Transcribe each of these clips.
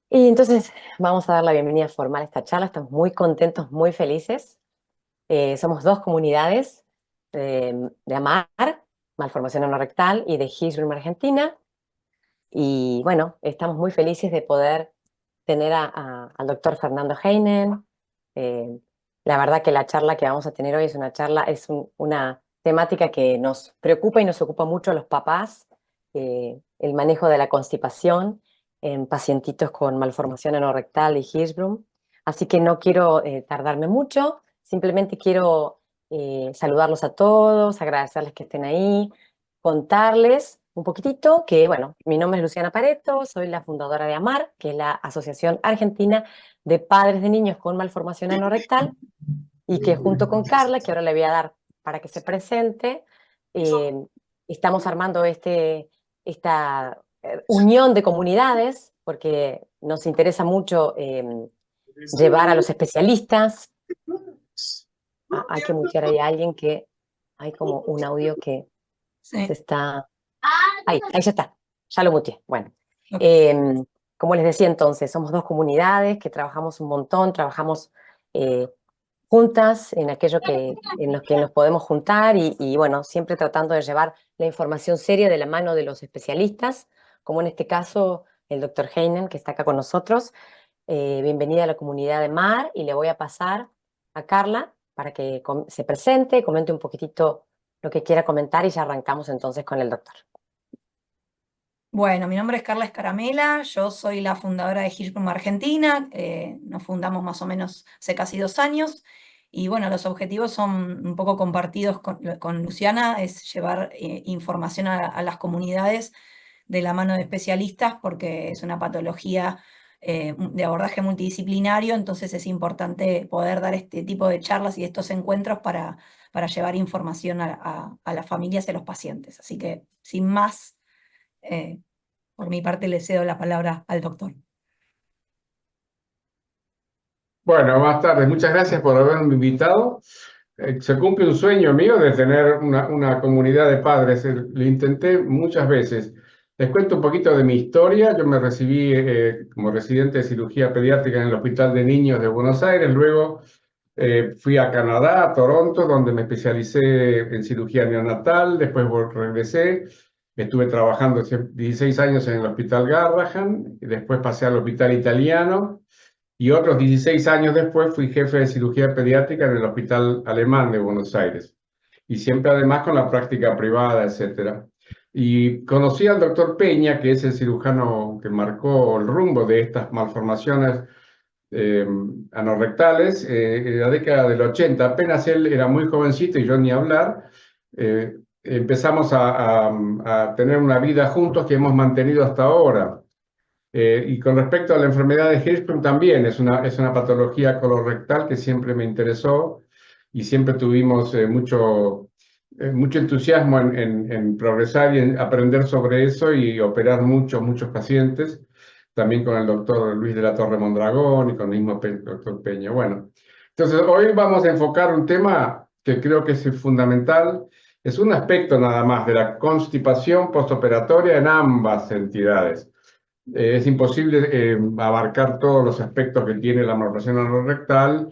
Y entonces vamos a dar la bienvenida formal a esta charla. Estamos muy contentos, muy felices. Somos dos comunidades de AMAR, Malformación Anorectal, y de Hirschsprung, Argentina. Y bueno, estamos muy felices de poder tener al doctor Fernando Heinen. Eh, la verdad que la charla que vamos a tener hoy es una charla, una temática que nos preocupa y nos ocupa mucho a los papás, el manejo de la constipación en pacientitos con malformación anorrectal y Hirschsprung. Así que no quiero tardarme mucho, simplemente quiero saludarlos a todos, agradecerles que estén ahí, contarles un poquitito que, bueno, mi nombre es Luciana Pareto, soy la fundadora de AMAR, que es la Asociación Argentina de Padres de Niños con Malformación Anorrectal, y que junto con Carla, que ahora le voy a dar para que se presente, eh, estamos armando esta unión de comunidades, porque nos interesa mucho llevar a los especialistas. Hay que mutear ahí a alguien que hay como un audio que se Sí, está... Ahí ya está, ya lo muteé. Bueno, ok. eh, como les decía entonces, somos dos comunidades que trabajamos un montón, trabajamos eh, juntas en aquello en los que nos podemos juntar y bueno, siempre tratando de llevar la información seria de la mano de los especialistas, como en este caso el doctor Heinen, que está acá con nosotros. Bienvenida a la comunidad de MAR y le voy a pasar a Carla para que se presente, comente un poquitito lo que quiera comentar y ya arrancamos entonces con el doctor. Bueno, mi nombre es Carla Escaramela, yo soy la fundadora de Hirschsprung Argentina, nos fundamos más o menos hace casi 2 años, y bueno, los objetivos son un poco compartidos con Luciana, es llevar información a las comunidades de la mano de especialistas, porque es una patología de abordaje multidisciplinario, entonces es importante poder dar este tipo de charlas y estos encuentros para llevar información a las familias y a los pacientes. Así que, sin más... eh, por mi parte, le cedo la palabra al doctor. Bueno, más tarde, muchas gracias por haberme invitado. Se cumple un sueño mío de tener una comunidad de padres. Lo intenté muchas veces. Les cuento un poquito de mi historia. Yo me recibí como residente de cirugía pediátrica en el Hospital de Niños de Buenos Aires. Luego fui a Canadá, a Toronto, donde me especialicé en cirugía neonatal. Después regresé. Estuve trabajando 16 años en el Hospital Garrahan. Y después pasé al Hospital Italiano. Y otros 16 años después fui jefe de cirugía pediátrica en el Hospital Alemán de Buenos Aires. Y siempre además con la práctica privada, etcétera. Y conocí al doctor Peña, que es el cirujano que marcó el rumbo de estas malformaciones eh, anorrectales en la década del 80. Apenas él era muy jovencito y yo ni hablar. Empezamos a tener una vida juntos que hemos mantenido hasta ahora. Y con respecto a la enfermedad de Hirschsprung también es una patología colorectal que siempre me interesó y siempre tuvimos mucho entusiasmo en progresar y en aprender sobre eso y operar muchos pacientes, también con el doctor Luis de la Torre Mondragón y con el mismo doctor Peña. Bueno, entonces hoy vamos a enfocar un tema que creo que es fundamental. Es un aspecto nada más de la constipación postoperatoria en ambas entidades. Es imposible abarcar todos los aspectos que tiene la malformación anorrectal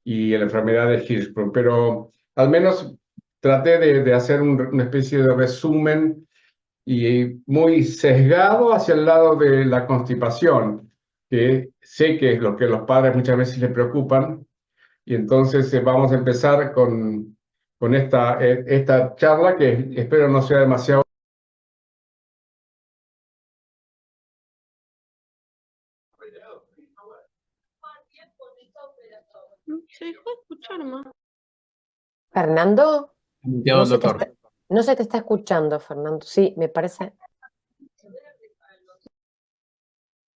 y la enfermedad de Hirschsprung, pero al menos traté de hacer una especie de resumen y muy sesgado hacia el lado de la constipación, que sé que es lo que los padres muchas veces les preocupan, y entonces vamos a empezar con esta charla que espero no sea demasiado. Se dejó de escuchar más. Fernando, Muteado no el se te doctor. está, no se te está escuchando, Fernando. Sí, me parece.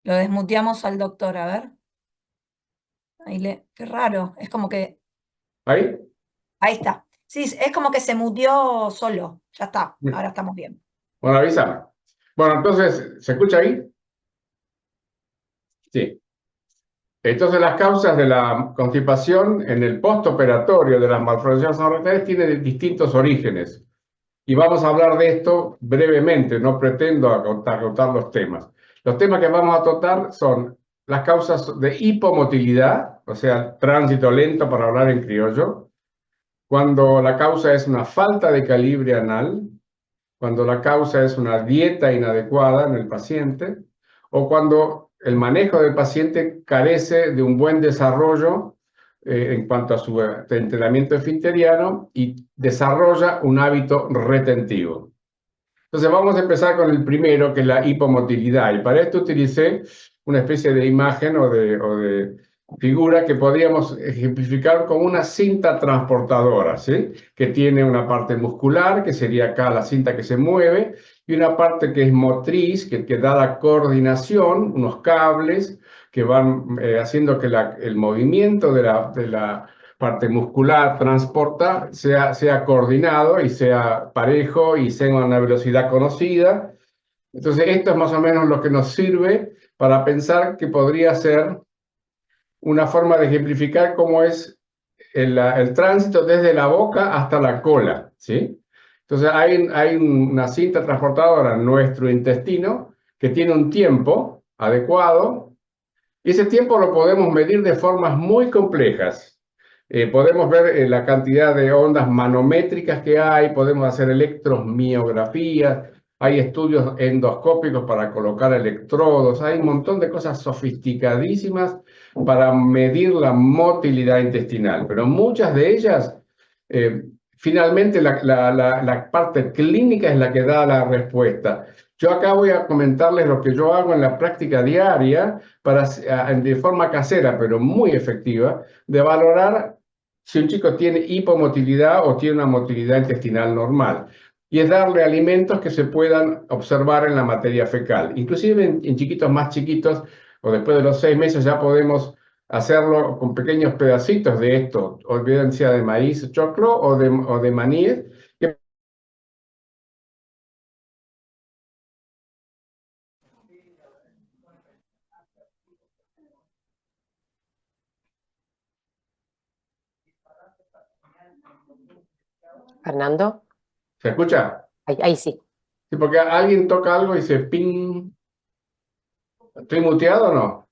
Lo desmuteamos al doctor, a ver. Qué raro, es como que... ¿Ahí? Ahí está. Sí, es como que se muteó solo. Ya está, ahora estamos bien. Bueno, avísame. Bueno, entonces, ¿se escucha ahí? Sí. Entonces, las causas de la constipación en el postoperatorio de las malformaciones anorrectales tienen distintos orígenes. Y vamos a hablar de esto brevemente, no pretendo agotar los temas. Los temas que vamos a tratar son las causas de hipomotilidad, o sea, tránsito lento para hablar en criollo, cuando la causa es una falta de calibre anal, cuando la causa es una dieta inadecuada en el paciente, o cuando el manejo del paciente carece de un buen desarrollo en cuanto a su entrenamiento esfinteriano y desarrolla un hábito retentivo. Entonces vamos a empezar con el primero, que es la hipomotilidad, y para esto utilicé una especie de imagen o de figura que podríamos ejemplificar con una cinta transportadora, ¿sí? Que tiene una parte muscular, que sería acá la cinta que se mueve, y una parte que es motriz, que da la coordinación, unos cables que van haciendo que el movimiento de la parte muscular transporta sea coordinado y sea parejo y sea a una velocidad conocida. Entonces esto es más o menos lo que nos sirve para pensar que podría ser una forma de ejemplificar cómo es el tránsito desde la boca hasta la cola, ¿sí? Entonces hay una cinta transportadora en nuestro intestino que tiene un tiempo adecuado y ese tiempo lo podemos medir de formas muy complejas. Podemos ver la cantidad de ondas manométricas que hay, podemos hacer electromiografías, hay estudios endoscópicos para colocar electrodos, hay un montón de cosas sofisticadísimas para medir la motilidad intestinal, pero muchas de ellas, finalmente la parte clínica es la que da la respuesta. Yo acá voy a comentarles lo que yo hago en la práctica diaria de forma casera, pero muy efectiva, de valorar si un chico tiene hipomotilidad o tiene una motilidad intestinal normal. Y es darle alimentos que se puedan observar en la materia fecal. Inclusive en chiquitos más chiquitos, o después de los 6 meses ya podemos hacerlo con pequeños pedacitos de esto, o bien sea de maíz, choclo o de maní. Fernando, ¿Se escucha? ahí sí. Sí, porque alguien toca algo y dice ping. ¿Estoy muteado o no?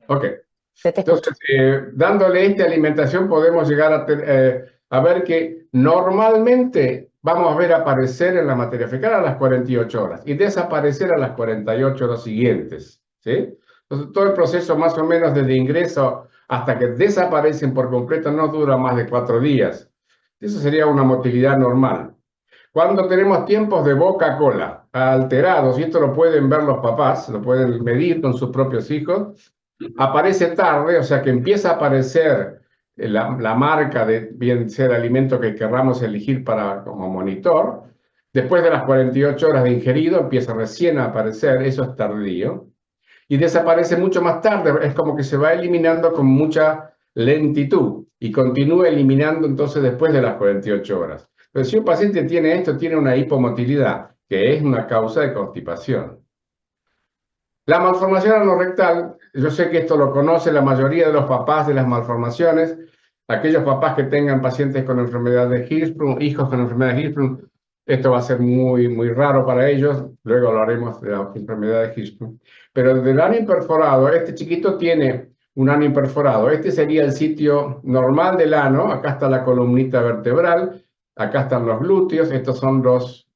Ok. Se te escucha. Entonces, dándole esta alimentación podemos llegar a ver que normalmente vamos a ver aparecer en la materia fecal a las 48 horas y desaparecer a las 48 horas siguientes, ¿sí? Entonces, todo el proceso más o menos desde ingreso hasta que desaparecen por completo no dura más de 4 días. Eso sería una motilidad normal. Cuando tenemos tiempos de boca a cola alterados, y esto lo pueden ver los papás, lo pueden medir con sus propios hijos, aparece tarde, o sea que empieza a aparecer la marca de bien sea el alimento que querramos elegir como monitor. Después de las 48 horas de ingerido empieza recién a aparecer, eso es tardío. Y desaparece mucho más tarde, es como que se va eliminando con mucha lentitud y continúa eliminando entonces después de las 48 horas. Pero si un paciente tiene esto, tiene una hipomotilidad, que es una causa de constipación. La malformación anorrectal, yo sé que esto lo conoce la mayoría de los papás de las malformaciones, aquellos papás que tengan pacientes con enfermedad de Hirschsprung, hijos con enfermedad de Hirschsprung, esto va a ser muy, muy raro para ellos, luego hablaremos de la enfermedad de Hirschsprung. Pero del ano imperforado, este chiquito tiene un ano imperforado, este sería el sitio normal del ano, acá está la columnita vertebral, acá están los glúteos, estos son los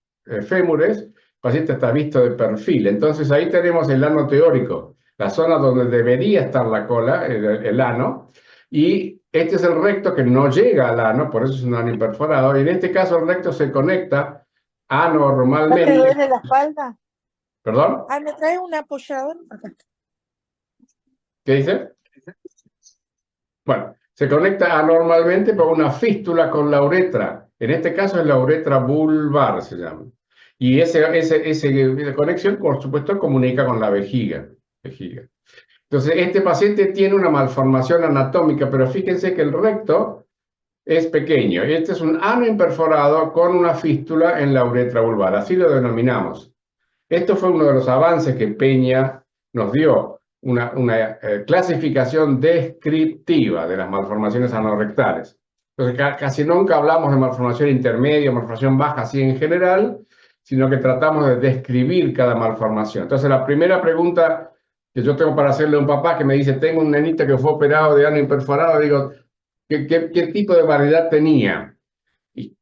fémures, el paciente está visto de perfil. Entonces ahí tenemos el ano teórico, la zona donde debería estar la cola, el ano, y este es el recto que no llega al ano, por eso es un ano imperforado, y en este caso el recto se conecta anormalmente. ¿No te duele la espalda? ¿Perdón? Ah, ¿me traes un apoyador? ¿Qué dice? Bueno, se conecta anormalmente por una fístula con la uretra. En este caso es la uretra vulvar, se llama. Y esa conexión, por supuesto, comunica con la vejiga. Entonces, este paciente tiene una malformación anatómica, pero fíjense que el recto es pequeño. Este es un ano imperforado con una fístula en la uretra vulvar. Así lo denominamos. Esto fue uno de los avances que Peña nos dio, una clasificación descriptiva de las malformaciones anorrectales. Entonces, casi nunca hablamos de malformación intermedia, malformación baja, así en general, sino que tratamos de describir cada malformación. Entonces, la primera pregunta que yo tengo para hacerle a un papá que me dice, tengo un nenito que fue operado de ano imperforado, digo, ¿qué tipo de variedad tenía? Y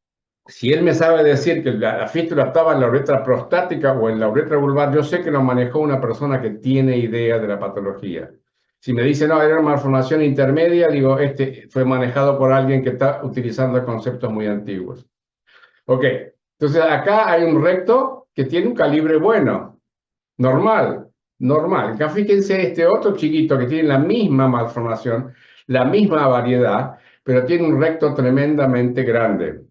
si él me sabe decir que la fístula estaba en la uretra prostática o en la uretra vulvar, yo sé que lo manejó una persona que tiene idea de la patología. Si me dice, no, era una malformación intermedia, digo, este fue manejado por alguien que está utilizando conceptos muy antiguos. Ok, entonces acá hay un recto que tiene un calibre bueno, normal. Acá fíjense este otro chiquito que tiene la misma malformación, la misma variedad, pero tiene un recto tremendamente grande.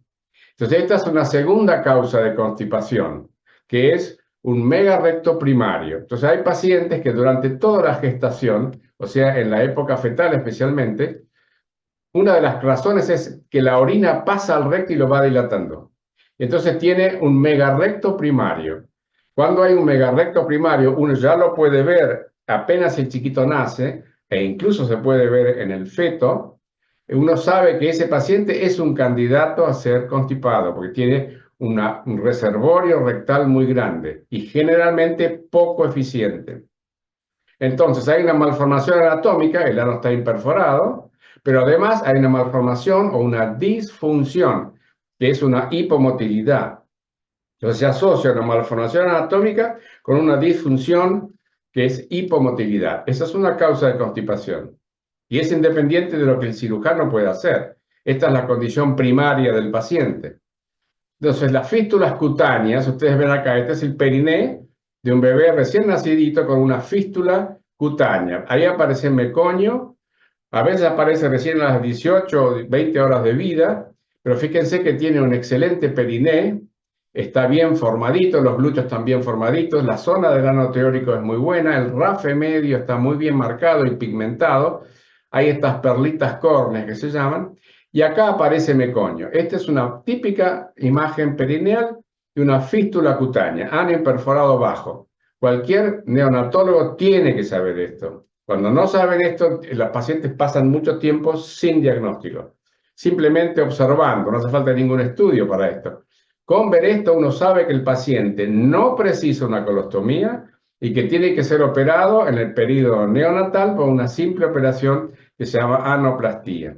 Entonces esta es una segunda causa de constipación, que es un megarecto primario. Entonces hay pacientes que durante toda la gestación, o sea, en la época fetal especialmente, una de las razones es que la orina pasa al recto y lo va dilatando. Entonces tiene un megarecto primario. Cuando hay un megarecto primario, uno ya lo puede ver apenas el chiquito nace, e incluso se puede ver en el feto. Uno sabe que ese paciente es un candidato a ser constipado, porque tiene un reservorio rectal muy grande y generalmente poco eficiente. Entonces hay una malformación anatómica, el ano está imperforado, pero además hay una malformación o una disfunción, que es una hipomotilidad. Entonces se asocia una malformación anatómica con una disfunción que es hipomotilidad. Esa es una causa de constipación y es independiente de lo que el cirujano pueda hacer. Esta es la condición primaria del paciente. Entonces las fístulas cutáneas, ustedes ven acá, este es el periné de un bebé recién nacidito con una fístula cutánea. Ahí aparece meconio, a veces aparece recién a las 18 o 20 horas de vida, pero fíjense que tiene un excelente periné, está bien formadito, los glúteos están bien formaditos, la zona del ano teórico es muy buena, el rafe medio está muy bien marcado y pigmentado, hay estas perlitas córneas que se llaman, y acá aparece meconio. Esta es una típica imagen perineal de una fístula cutánea, ano imperforado bajo. Cualquier neonatólogo tiene que saber esto. Cuando no saben esto, los pacientes pasan mucho tiempo sin diagnóstico, simplemente observando, no hace falta ningún estudio para esto. Con ver esto uno sabe que el paciente no precisa una colostomía y que tiene que ser operado en el periodo neonatal por una simple operación que se llama anoplastía.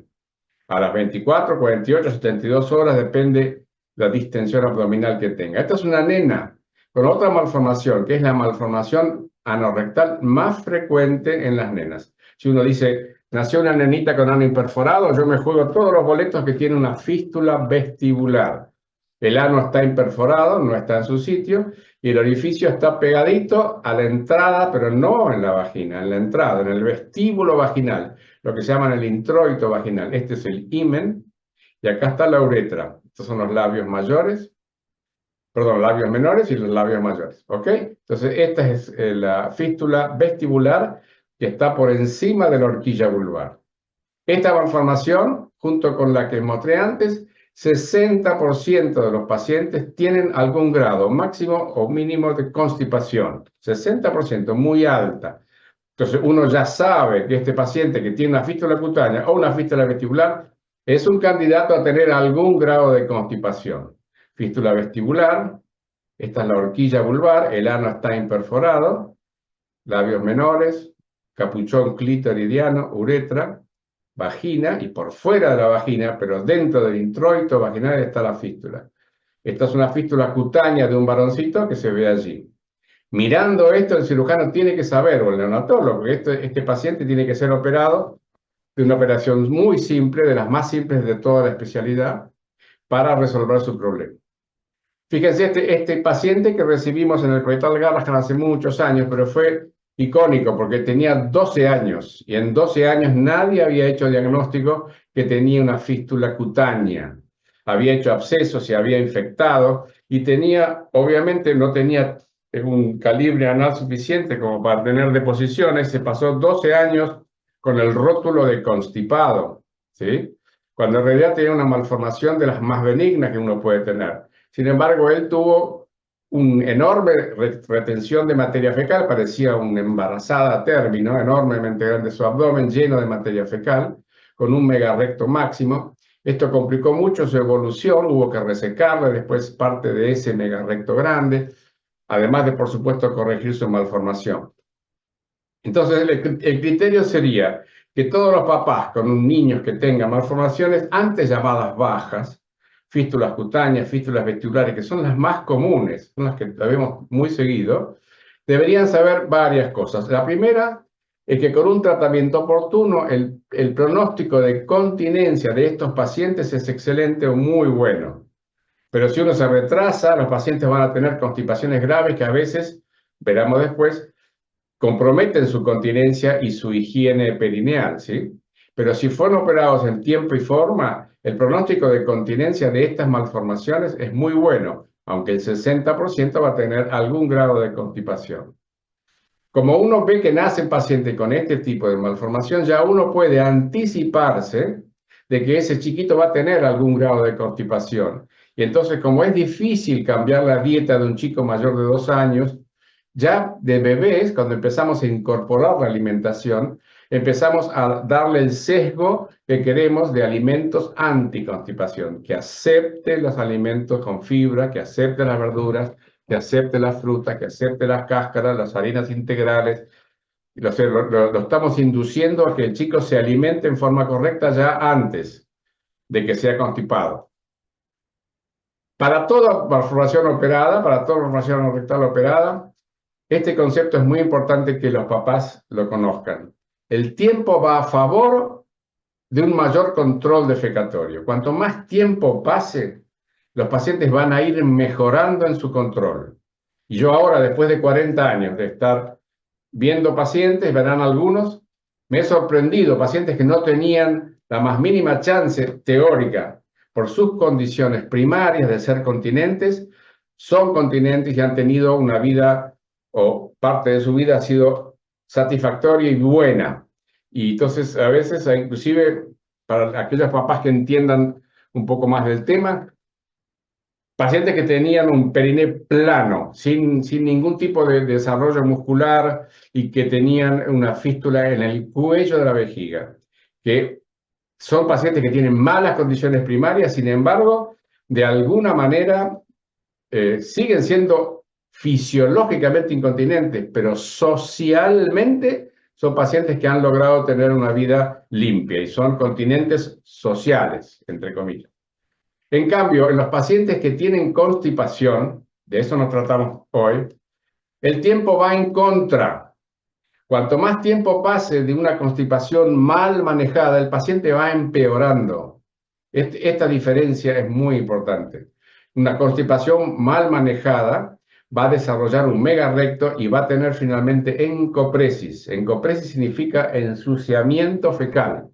A las 24, 48, 72 horas depende la distensión abdominal que tenga. Esta es una nena con otra malformación, que es la malformación anorrectal más frecuente en las nenas. Si uno dice, nació una nenita con ano imperforado, yo me juego todos los boletos que tiene una fístula vestibular. El ano está imperforado, no está en su sitio, y el orificio está pegadito a la entrada, pero no en la vagina, en la entrada, en el vestíbulo vaginal, lo que se llama el introito vaginal. Este es el himen, y acá está la uretra. Estos son los labios mayores, perdón, labios menores y los labios mayores, ¿ok? Entonces, esta es la fístula vestibular que está por encima de la horquilla vulvar. Esta malformación, junto con la que mostré antes, 60% de los pacientes tienen algún grado máximo o mínimo de constipación. 60%, muy alta. Entonces uno ya sabe que este paciente que tiene una fístula cutánea o una fístula vestibular es un candidato a tener algún grado de constipación. Fístula vestibular, esta es la horquilla vulvar, el ano está imperforado, labios menores, capuchón clitoridiano, uretra, vagina, y por fuera de la vagina, pero dentro del introito vaginal está la fístula. Esta es una fístula cutánea de un varoncito que se ve allí. Mirando esto, el cirujano tiene que saber, o el neonatólogo, porque este paciente tiene que ser operado de una operación muy simple, de las más simples de toda la especialidad, para resolver su problema. Fíjense, este paciente que recibimos en el Hospital Garrahan hace muchos años, pero fue icónico porque tenía 12 años y en 12 años nadie había hecho diagnóstico que tenía una fístula cutánea. Había hecho abscesos, se había infectado y tenía, obviamente no tenía un calibre anal suficiente como para tener deposiciones. Se pasó 12 años con el rótulo de constipado, ¿sí? Cuando en realidad tenía una malformación de las más benignas que uno puede tener. Sin embargo, él tuvo una enorme retención de materia fecal, parecía una embarazada a término, enormemente grande su abdomen, lleno de materia fecal, con un megarecto máximo. Esto complicó mucho su evolución, hubo que resecarle después parte de ese megarecto grande, además de, por supuesto, corregir su malformación. Entonces, el criterio sería que todos los papás con niños que tengan malformaciones, antes llamadas bajas, fístulas cutáneas, fístulas vesiculares, que son las más comunes, son las que vemos muy seguido, deberían saber varias cosas. La primera es que con un tratamiento oportuno, el pronóstico de continencia de estos pacientes es excelente o muy bueno. Pero si uno se retrasa, los pacientes van a tener constipaciones graves que a veces, veremos después, comprometen su continencia y su higiene perineal, ¿sí? Pero si fueron operados en tiempo y forma, el pronóstico de continencia de estas malformaciones es muy bueno, aunque el 60% va a tener algún grado de constipación. Como uno ve que nace paciente con este tipo de malformación, ya uno puede anticiparse de que ese chiquito va a tener algún grado de constipación. Y entonces, como es difícil cambiar la dieta de un chico mayor de 2 años, ya de bebés, cuando empezamos a incorporar la alimentación, empezamos a darle el sesgo que queremos de alimentos anticonstipación, que acepte los alimentos con fibra, que acepte las verduras, que acepte la fruta, que acepte las cáscaras, las harinas integrales. Lo estamos induciendo a que el chico se alimente en forma correcta ya antes de que sea constipado. Para toda malformación operada, para toda malformación rectal operada, este concepto es muy importante que los papás lo conozcan. El tiempo va a favor de un mayor control defecatorio. Cuanto más tiempo pase, los pacientes van a ir mejorando en su control. Y yo ahora, después de 40 años de estar viendo pacientes, verán algunos, me he sorprendido, pacientes que no tenían la más mínima chance teórica por sus condiciones primarias de ser continentes, son continentes y han tenido una vida, o parte de su vida ha sido satisfactoria y buena. Y entonces, a veces, inclusive, para aquellos papás que entiendan un poco más del tema, pacientes que tenían un periné plano, sin ningún tipo de desarrollo muscular y que tenían una fístula en el cuello de la vejiga, que son pacientes que tienen malas condiciones primarias, sin embargo, de alguna manera siguen siendo fisiológicamente incontinentes, pero socialmente son pacientes que han logrado tener una vida limpia y son continentes sociales, entre comillas. En cambio, en los pacientes que tienen constipación, de eso nos tratamos hoy, el tiempo va en contra. Cuanto más tiempo pase de una constipación mal manejada, el paciente va empeorando. Esta diferencia es muy importante. Una constipación mal manejada va a desarrollar un megarrecto y va a tener finalmente encopresis. Encopresis significa ensuciamiento fecal.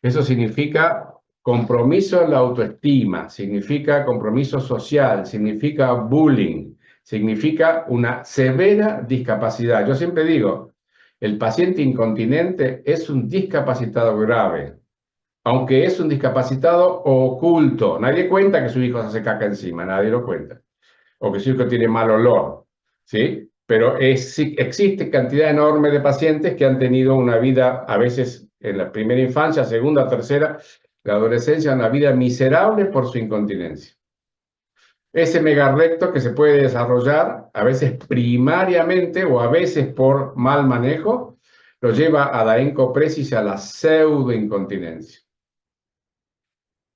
Eso significa compromiso en la autoestima, significa compromiso social, significa bullying, significa una severa discapacidad. Yo siempre digo, el paciente incontinente es un discapacitado grave, aunque es un discapacitado oculto. Nadie cuenta que su hijo se hace caca encima, nadie lo cuenta. O que su hijo tiene mal olor, ¿sí? Pero existe cantidad enorme de pacientes que han tenido una vida, a veces en la primera infancia, segunda, tercera, la adolescencia, una vida miserable por su incontinencia. Ese megarrecto que se puede desarrollar, a veces primariamente o a veces por mal manejo, lo lleva a la encopresis, a la pseudoincontinencia.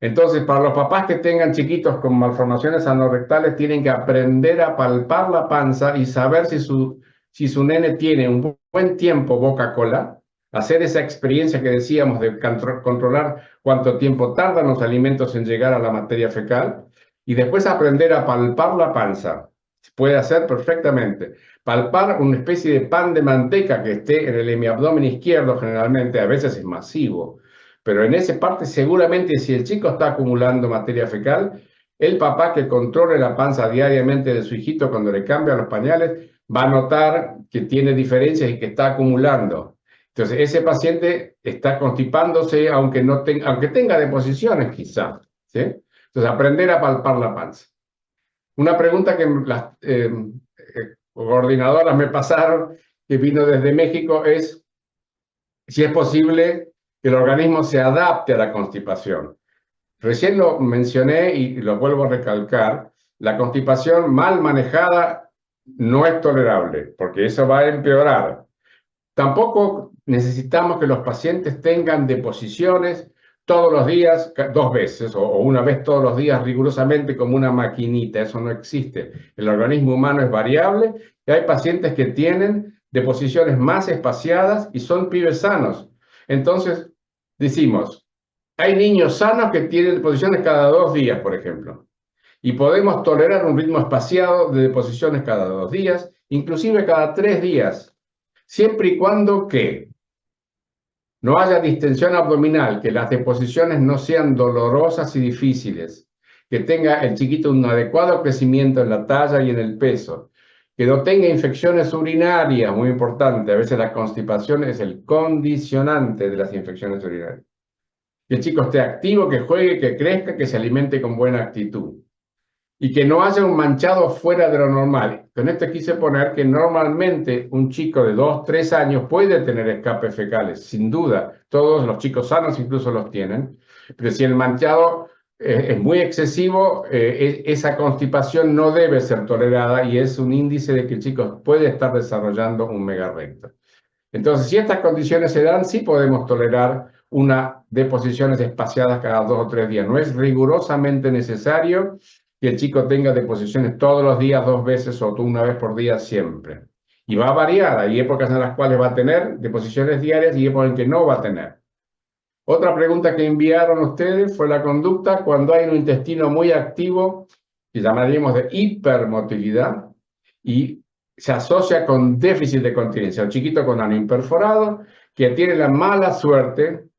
Entonces, para los papás que tengan chiquitos con malformaciones anorrectales, tienen que aprender a palpar la panza y saber si su nene tiene un buen tiempo boca-cola, hacer esa experiencia que decíamos de controlar cuánto tiempo tardan los alimentos en llegar a la materia fecal, y después aprender a palpar la panza. Se puede hacer perfectamente. Palpar una especie de pan de manteca que esté en el hemiabdomen izquierdo generalmente, a veces es masivo, pero en esa parte seguramente si el chico está acumulando materia fecal, el papá que controle la panza diariamente de su hijito cuando le cambia los pañales va a notar que tiene diferencias y que está acumulando. Entonces ese paciente está constipándose aunque tenga deposiciones quizá, ¿sí? Entonces aprender a palpar la panza. Una pregunta que las coordinadoras me pasaron, que vino desde México, es si es posible que el organismo se adapte a la constipación. Recién lo mencioné y lo vuelvo a recalcar, la constipación mal manejada no es tolerable, porque eso va a empeorar. Tampoco necesitamos que los pacientes tengan deposiciones todos los días, 2 veces, o una vez todos los días rigurosamente como una maquinita. Eso no existe. El organismo humano es variable y hay pacientes que tienen deposiciones más espaciadas y son pibes sanos. Entonces, decimos, hay niños sanos que tienen deposiciones cada 2 días, por ejemplo, y podemos tolerar un ritmo espaciado de deposiciones cada 2 días, inclusive cada 3 días, siempre y cuando que no haya distensión abdominal, que las deposiciones no sean dolorosas y difíciles, que tenga el chiquito un adecuado crecimiento en la talla y en el peso, que no tenga infecciones urinarias, muy importante. A veces la constipación es el condicionante de las infecciones urinarias. Que el chico esté activo, que juegue, que crezca, que se alimente con buena actitud. Y que no haya un manchado fuera de lo normal. Con esto quise poner que normalmente un chico de 2, 3 años puede tener escapes fecales, sin duda. Todos los chicos sanos incluso los tienen. Pero si el manchado es muy excesivo, esa constipación no debe ser tolerada y es un índice de que el chico puede estar desarrollando un megarrecto. Entonces, si estas condiciones se dan, sí podemos tolerar una deposiciones espaciadas cada 2 o 3 días. No es rigurosamente necesario que el chico tenga deposiciones todos los días, 2 veces o una vez por día siempre. Y va a variar. Hay épocas en las cuales va a tener deposiciones diarias y épocas en que no va a tener. Otra pregunta que enviaron ustedes fue la conducta cuando hay un intestino muy activo, que llamaríamos de hipermotilidad, y se asocia con déficit de continencia. Un chiquito con ano imperforado que tiene la mala suerte,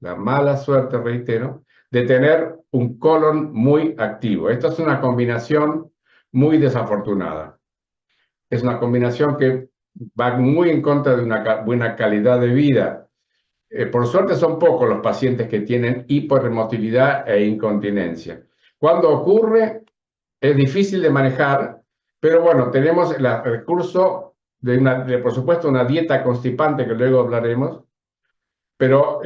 reitero, de tener un colon muy activo. Esto es una combinación muy desafortunada. Es una combinación que va muy en contra de una buena calidad de vida. Por suerte son pocos los pacientes que tienen hipermotilidad e incontinencia. Cuando ocurre, es difícil de manejar, pero bueno, tenemos el recurso de por supuesto, una dieta constipante, que luego hablaremos, pero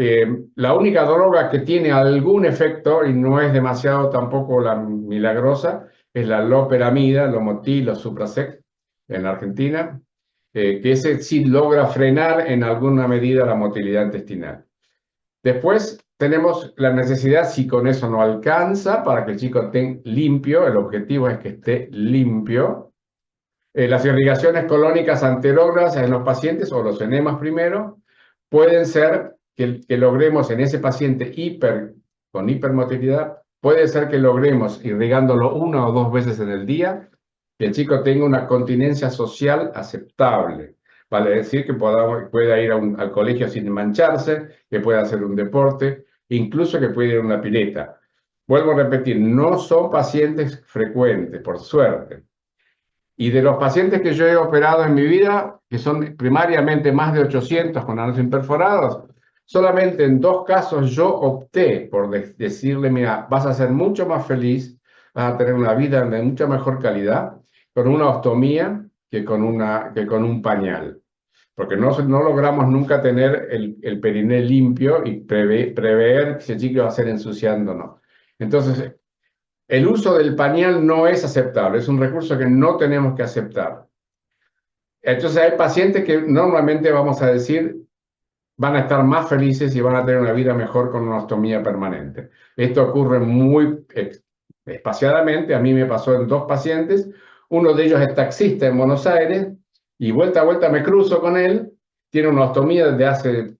la única droga que tiene algún efecto, y no es demasiado tampoco la milagrosa, es la loperamida, Lomotil o Suprasex, en la Argentina, que ese sí logra frenar en alguna medida la motilidad intestinal. Después tenemos la necesidad, si con eso no alcanza, para que el chico esté limpio, el objetivo es que esté limpio. Las irrigaciones colónicas anterógrafas en los pacientes, o los enemas primero, pueden ser que logremos en ese paciente con hipermotilidad, puede ser que logremos, irrigándolo 1 o 2 veces en el día, que el chico tenga una continencia social aceptable. Vale decir que pueda ir al colegio sin mancharse, que pueda hacer un deporte, incluso que pueda ir a una pileta. Vuelvo a repetir, no son pacientes frecuentes, por suerte. Y de los pacientes que yo he operado en mi vida, que son primariamente más de 800 con anos imperforados, solamente en 2 casos yo opté por decirle, mira, vas a ser mucho más feliz, vas a tener una vida de mucha mejor calidad con una ostomía que con un pañal. Porque no logramos nunca tener el periné limpio y prever que ese chico va a ser ensuciando, ¿no? Entonces, el uso del pañal no es aceptable, es un recurso que no tenemos que aceptar. Entonces hay pacientes que normalmente vamos a decir van a estar más felices y van a tener una vida mejor con una ostomía permanente. Esto ocurre muy espaciadamente. A mí me pasó en 2 pacientes. Uno de ellos es taxista en Buenos Aires y vuelta a vuelta me cruzo con él. Tiene una ostomía desde hace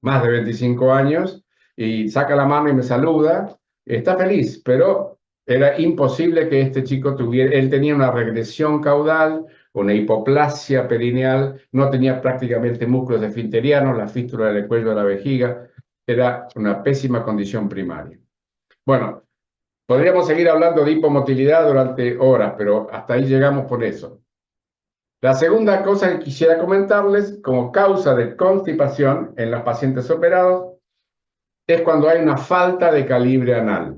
más de 25 años y saca la mano y me saluda. Está feliz, pero era imposible que este chico él tenía una regresión caudal, una hipoplasia perineal, no tenía prácticamente músculos esfinterianos, la fístula del cuello de la vejiga, era una pésima condición primaria. Bueno, podríamos seguir hablando de hipomotilidad durante horas, pero hasta ahí llegamos por eso. La segunda cosa que quisiera comentarles, como causa de constipación en los pacientes operados, es cuando hay una falta de calibre anal.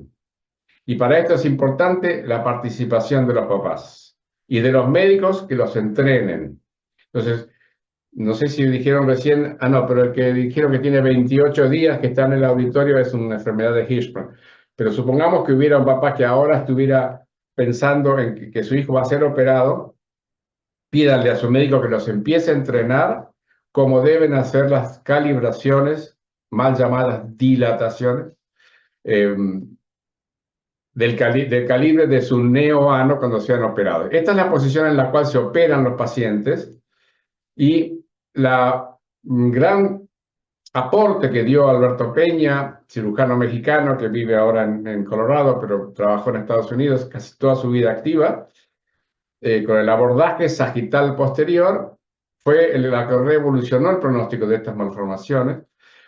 Y para esto es importante la participación de los papás y de los médicos que los entrenen. Entonces, no sé si dijeron recién, no, pero el que dijeron que tiene 28 días que está en el auditorio es una enfermedad de Hirschsprung. Pero supongamos que hubiera un papá que ahora estuviera pensando en que su hijo va a ser operado, pídanle a su médico que los empiece a entrenar cómo deben hacer las calibraciones, mal llamadas dilataciones, del calibre de su neoano cuando sean operados. Esta es la posición en la cual se operan los pacientes y la gran aporte que dio Alberto Peña, cirujano mexicano que vive ahora en Colorado, pero trabajó en Estados Unidos casi toda su vida activa, con el abordaje sagital posterior, fue la que revolucionó el pronóstico de estas malformaciones.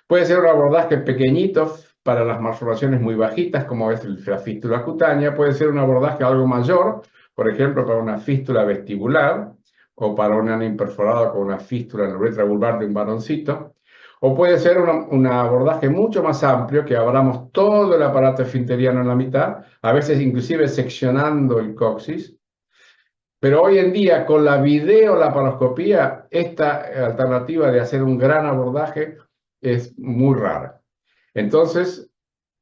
Puede ser un abordaje pequeñito para las malformaciones muy bajitas, como es la fístula cutánea. Puede ser un abordaje algo mayor, por ejemplo, para una fístula vestibular o para un ano imperforado con una fístula en la uretra vulvar de un varoncito. O puede ser un abordaje mucho más amplio, que abramos todo el aparato esfinteriano en la mitad, a veces inclusive seccionando el coxis. Pero hoy en día, con la videolaparoscopía, esta alternativa de hacer un gran abordaje es muy rara. Entonces,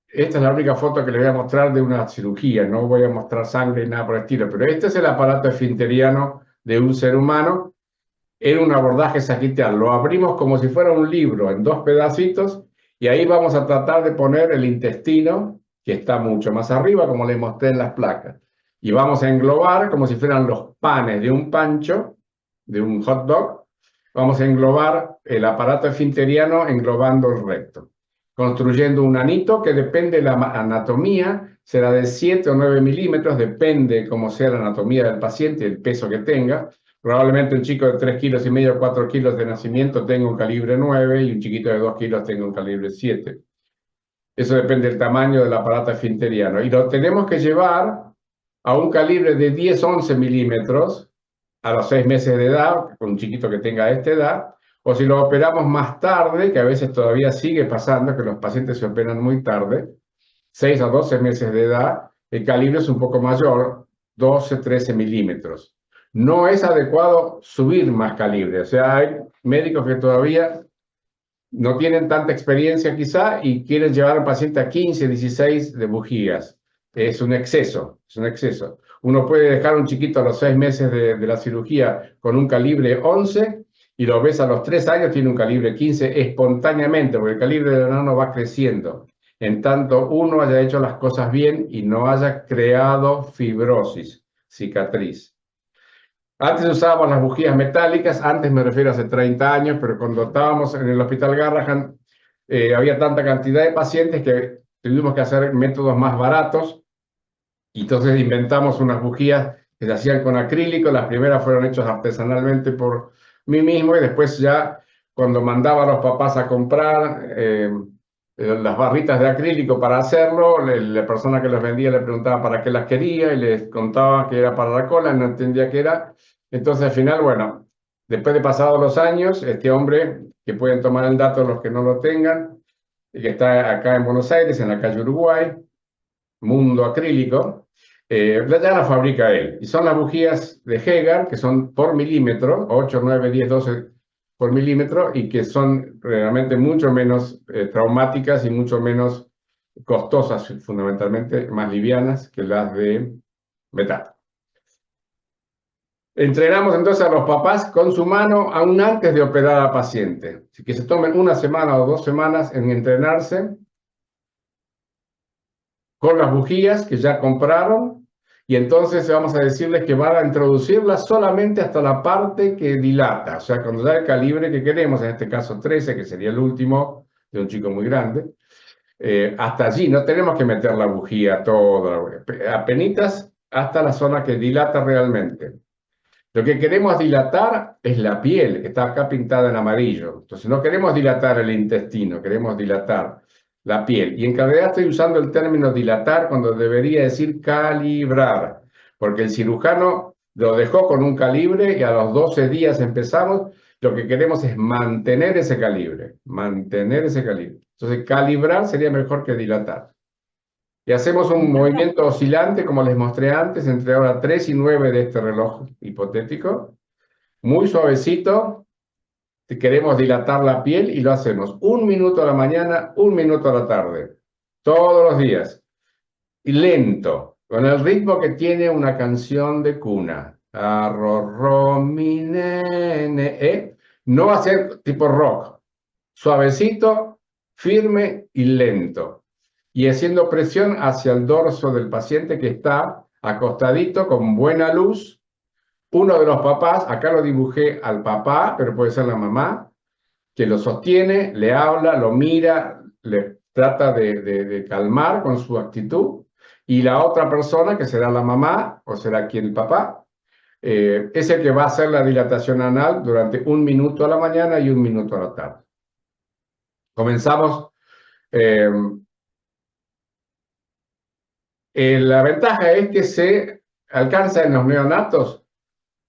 esta es la única foto que les voy a mostrar de una cirugía. No voy a mostrar sangre ni nada por el estilo, pero este es el aparato esfinteriano de un ser humano en un abordaje sagital. Lo abrimos como si fuera un libro en dos pedacitos y ahí vamos a tratar de poner el intestino, que está mucho más arriba, como les mostré en las placas. Y vamos a englobar, como si fueran los panes de un pancho, de un hot dog, vamos a englobar el aparato esfinteriano englobando el recto, construyendo un anito que depende de la anatomía, será de 7 o 9 milímetros, depende cómo sea la anatomía del paciente y el peso que tenga. Probablemente un chico de 3,5 kilos o 4 kilos de nacimiento tenga un calibre 9 y un chiquito de 2 kilos tenga un calibre 7. Eso depende del tamaño del aparato esfinteriano. Y lo tenemos que llevar a un calibre de 10-11 milímetros a los 6 meses de edad, con un chiquito que tenga esta edad, o si lo operamos más tarde, que a veces todavía sigue pasando, que los pacientes se operan muy tarde, 6 a 12 meses de edad, el calibre es un poco mayor, 12-13 milímetros. No es adecuado subir más calibre, o sea, hay médicos que todavía no tienen tanta experiencia quizá y quieren llevar al paciente a 15, 16 de bujías. Es un exceso, es un exceso. Uno puede dejar a un chiquito a los 6 meses de la cirugía con un calibre 11 y lo ves a los 3 años tiene un calibre 15 espontáneamente, porque el calibre del enano va creciendo. En tanto uno haya hecho las cosas bien y no haya creado fibrosis, cicatriz. Antes usábamos las bujías metálicas, antes me refiero a hace 30 años, pero cuando estábamos en el Hospital Garrahan había tanta cantidad de pacientes que tuvimos que hacer métodos más baratos y entonces inventamos unas bujías que se hacían con acrílico. Las primeras fueron hechas artesanalmente por mí mismo y después ya cuando mandaba a los papás a comprar las barritas de acrílico para hacerlo, la persona que los vendía le preguntaba para qué las quería y les contaba que era para la cola, no entendía qué era. Entonces al final, bueno, después de pasados los años, este hombre, que pueden tomar el dato los que no lo tengan, y que está acá en Buenos Aires, en la calle Uruguay, Mundo Acrílico, ya la fabrica él. Y son las bujías de Hegar, que son por milímetro, 8, 9, 10, 12 por milímetro, y que son realmente mucho menos traumáticas y mucho menos costosas, fundamentalmente más livianas que las de metal. Entrenamos entonces a los papás con su mano aún antes de operar al paciente. Así que se tomen 1 semana o 2 semanas en entrenarse con las bujías que ya compraron y entonces vamos a decirles que van a introducirlas solamente hasta la parte que dilata, o sea, cuando da el calibre que queremos, en este caso 13, que sería el último de un chico muy grande, hasta allí no tenemos que meter la bujía toda, apenitas hasta la zona que dilata realmente. Lo que queremos dilatar es la piel, que está acá pintada en amarillo. Entonces no queremos dilatar el intestino, queremos dilatar la piel. Y en realidad estoy usando el término dilatar cuando debería decir calibrar, porque el cirujano lo dejó con un calibre y a los 12 días empezamos. Lo que queremos es mantener ese calibre, mantener ese calibre. Entonces calibrar sería mejor que dilatar. Y hacemos un movimiento oscilante, como les mostré antes, entre ahora 3 y 9 de este reloj hipotético. Muy suavecito. Queremos dilatar la piel y lo hacemos 1 minuto a la mañana, 1 minuto a la tarde. Todos los días. Y lento, con el ritmo que tiene una canción de cuna. Arro, ro, mi, ne, ne, No va a ser tipo rock, suavecito, firme y lento. Y haciendo presión hacia el dorso del paciente que está acostadito con buena luz. Uno de los papás, acá lo dibujé al papá, pero puede ser la mamá, que lo sostiene, le habla, lo mira, le trata de calmar con su actitud. Y la otra persona, que será la mamá o será quien el papá, es el que va a hacer la dilatación anal durante 1 minuto a la mañana y 1 minuto a la tarde. Comenzamos. La ventaja es que se alcanza en los neonatos.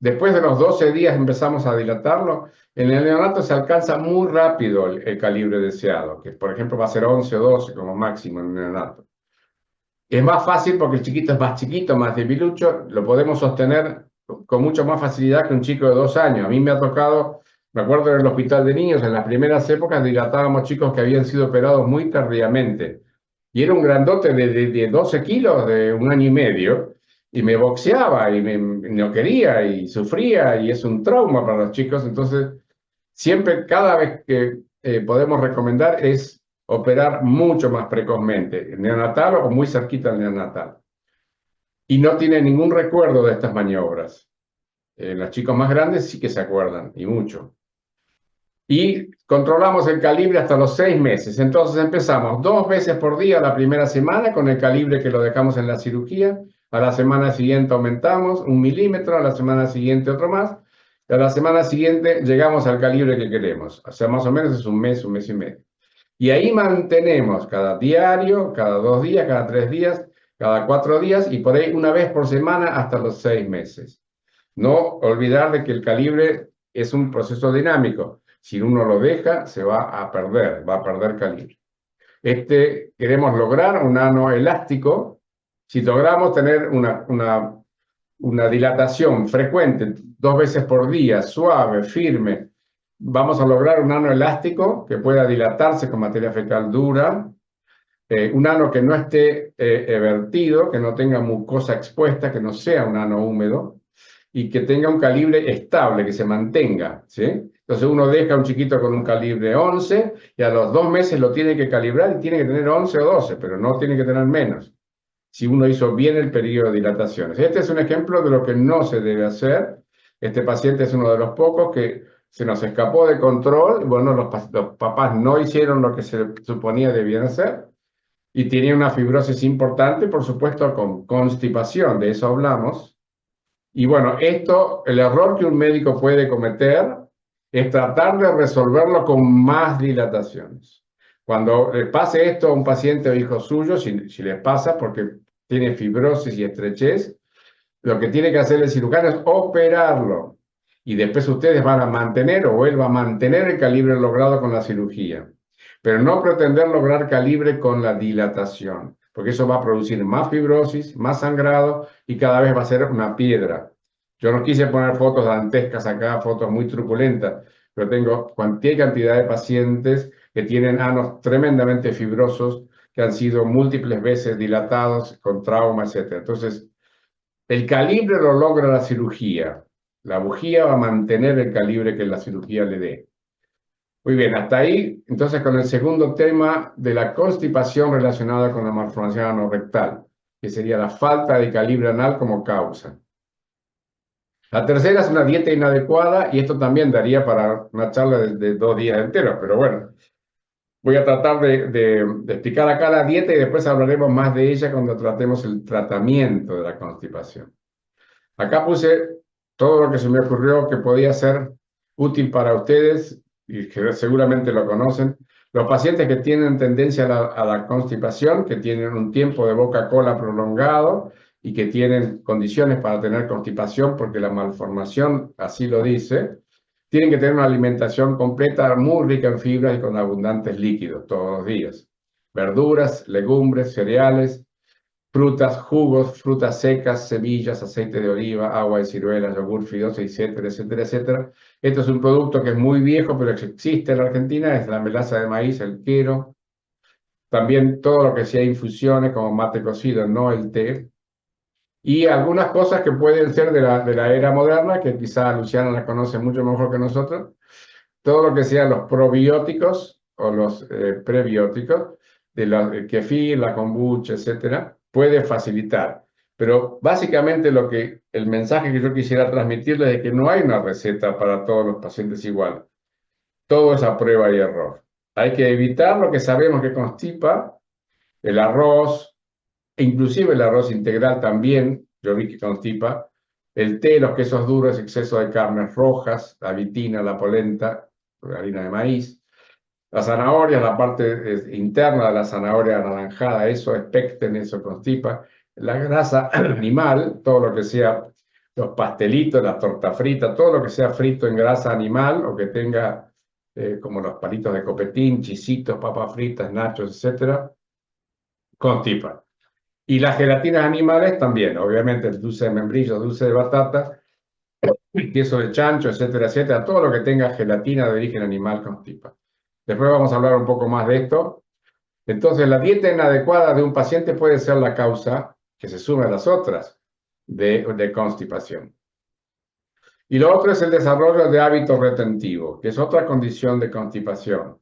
Después de los 12 días empezamos a dilatarlo. En el neonato se alcanza muy rápido el calibre deseado, que por ejemplo va a ser 11 o 12 como máximo en el neonato. Es más fácil porque el chiquito es más chiquito, más debilucho, lo podemos sostener con mucha más facilidad que un chico de 2 años. A mí me ha tocado, me acuerdo en el hospital de niños, en las primeras épocas dilatábamos chicos que habían sido operados muy tardíamente. Y era un grandote de 12 kilos, de 1 año y medio, y me boxeaba y no quería y sufría, y es un trauma para los chicos. Entonces, siempre, cada vez que podemos recomendar es operar mucho más precozmente, el neonatal o muy cerquita al neonatal. Y no tiene ningún recuerdo de estas maniobras. Los chicos más grandes sí que se acuerdan, y mucho. Y controlamos el calibre hasta los 6 meses. Entonces empezamos 2 veces por día la primera semana con el calibre que lo dejamos en la cirugía. A la semana siguiente aumentamos 1 milímetro, a la semana siguiente otro más. Y a la semana siguiente llegamos al calibre que queremos. O sea, más o menos es 1 mes y medio. Y ahí mantenemos cada diario, cada 2 días, cada 3 días, cada 4 días y por ahí 1 vez por semana hasta los 6 meses. No olvidar de que el calibre es un proceso dinámico. Si uno lo deja, se va a perder calibre. Queremos lograr un ano elástico. Si logramos tener una dilatación frecuente, 2 veces por día, suave, firme, vamos a lograr un ano elástico que pueda dilatarse con materia fecal dura, un ano que no esté vertido, que no tenga mucosa expuesta, que no sea un ano húmedo, y que tenga un calibre estable, que se mantenga, ¿sí? Entonces uno deja a un chiquito con un calibre 11 y a los 2 meses lo tiene que calibrar y tiene que tener 11 o 12, pero no tiene que tener menos, si uno hizo bien el periodo de dilataciones. Este es un ejemplo de lo que no se debe hacer. Este paciente es uno de los pocos que se nos escapó de control. Bueno, los papás no hicieron lo que se suponía debían hacer y tenía una fibrosis importante, por supuesto, con constipación, de eso hablamos. Y bueno, el error que un médico puede cometer es tratar de resolverlo con más dilataciones. Cuando le pase esto a un paciente o hijo suyo, si les pasa porque tiene fibrosis y estrechez, lo que tiene que hacer el cirujano es operarlo. Y después ustedes van a mantener, o él va a mantener el calibre logrado con la cirugía. Pero no pretender lograr calibre con la dilatación, porque eso va a producir más fibrosis, más sangrado y cada vez va a ser una piedra. Yo no quise poner fotos dantescas acá, fotos muy truculentas, pero tengo cualquier cantidad de pacientes que tienen anos tremendamente fibrosos, que han sido múltiples veces dilatados con trauma, etc. Entonces, el calibre lo logra la cirugía. La bujía va a mantener el calibre que la cirugía le dé. Muy bien, hasta ahí, entonces, con el segundo tema de la constipación relacionada con la malformación anorrectal, que sería la falta de calibre anal como causa. La tercera es una dieta inadecuada, y esto también daría para una charla de 2 días enteros, pero bueno, voy a tratar de explicar acá la dieta y después hablaremos más de ella cuando tratemos el tratamiento de la constipación. Acá puse todo lo que se me ocurrió que podía ser útil para ustedes y que seguramente lo conocen. Los pacientes que tienen tendencia a la constipación, que tienen un tiempo de boca-cola prolongado y que tienen condiciones para tener constipación porque la malformación así lo dice, tienen que tener una alimentación completa, muy rica en fibras y con abundantes líquidos todos los días. Verduras, legumbres, cereales, frutas, jugos, frutas secas, semillas, aceite de oliva, agua de ciruela, yogur, fideos, etcétera, etcétera, etcétera. Esto es un producto que es muy viejo, pero que existe en la Argentina, es la melaza de maíz, el quero. También todo lo que sea infusiones, como mate cocido, no el té. Y algunas cosas que pueden ser de la era moderna, que quizá Luciana la conoce mucho mejor que nosotros, todo lo que sean los probióticos o los prebióticos, el kefir, la kombucha, etcétera, puede facilitar. Pero básicamente el mensaje que yo quisiera transmitirles es que no hay una receta para todos los pacientes igual. Todo es a prueba y error. Hay que evitar lo que sabemos que constipa, el arroz, inclusive el arroz integral también, yo vi que constipa, el té, los quesos duros, exceso de carnes rojas, la vitina, la polenta, la harina de maíz, las zanahorias, la parte interna de la zanahoria anaranjada, eso es pecten, eso constipa, la grasa animal, todo lo que sea los pastelitos, la torta frita, todo lo que sea frito en grasa animal o que tenga como los palitos de copetín, chisitos, papas fritas, nachos, etcétera, constipa. Y las gelatinas animales también, obviamente el dulce de membrillo, dulce de batata, queso de chancho, etcétera, etcétera, todo lo que tenga gelatina de origen animal constipa. Después vamos a hablar un poco más de esto. Entonces, la dieta inadecuada de un paciente puede ser la causa, que se sume a las otras, de constipación. Y lo otro es el desarrollo de hábitos retentivos, que es otra condición de constipación.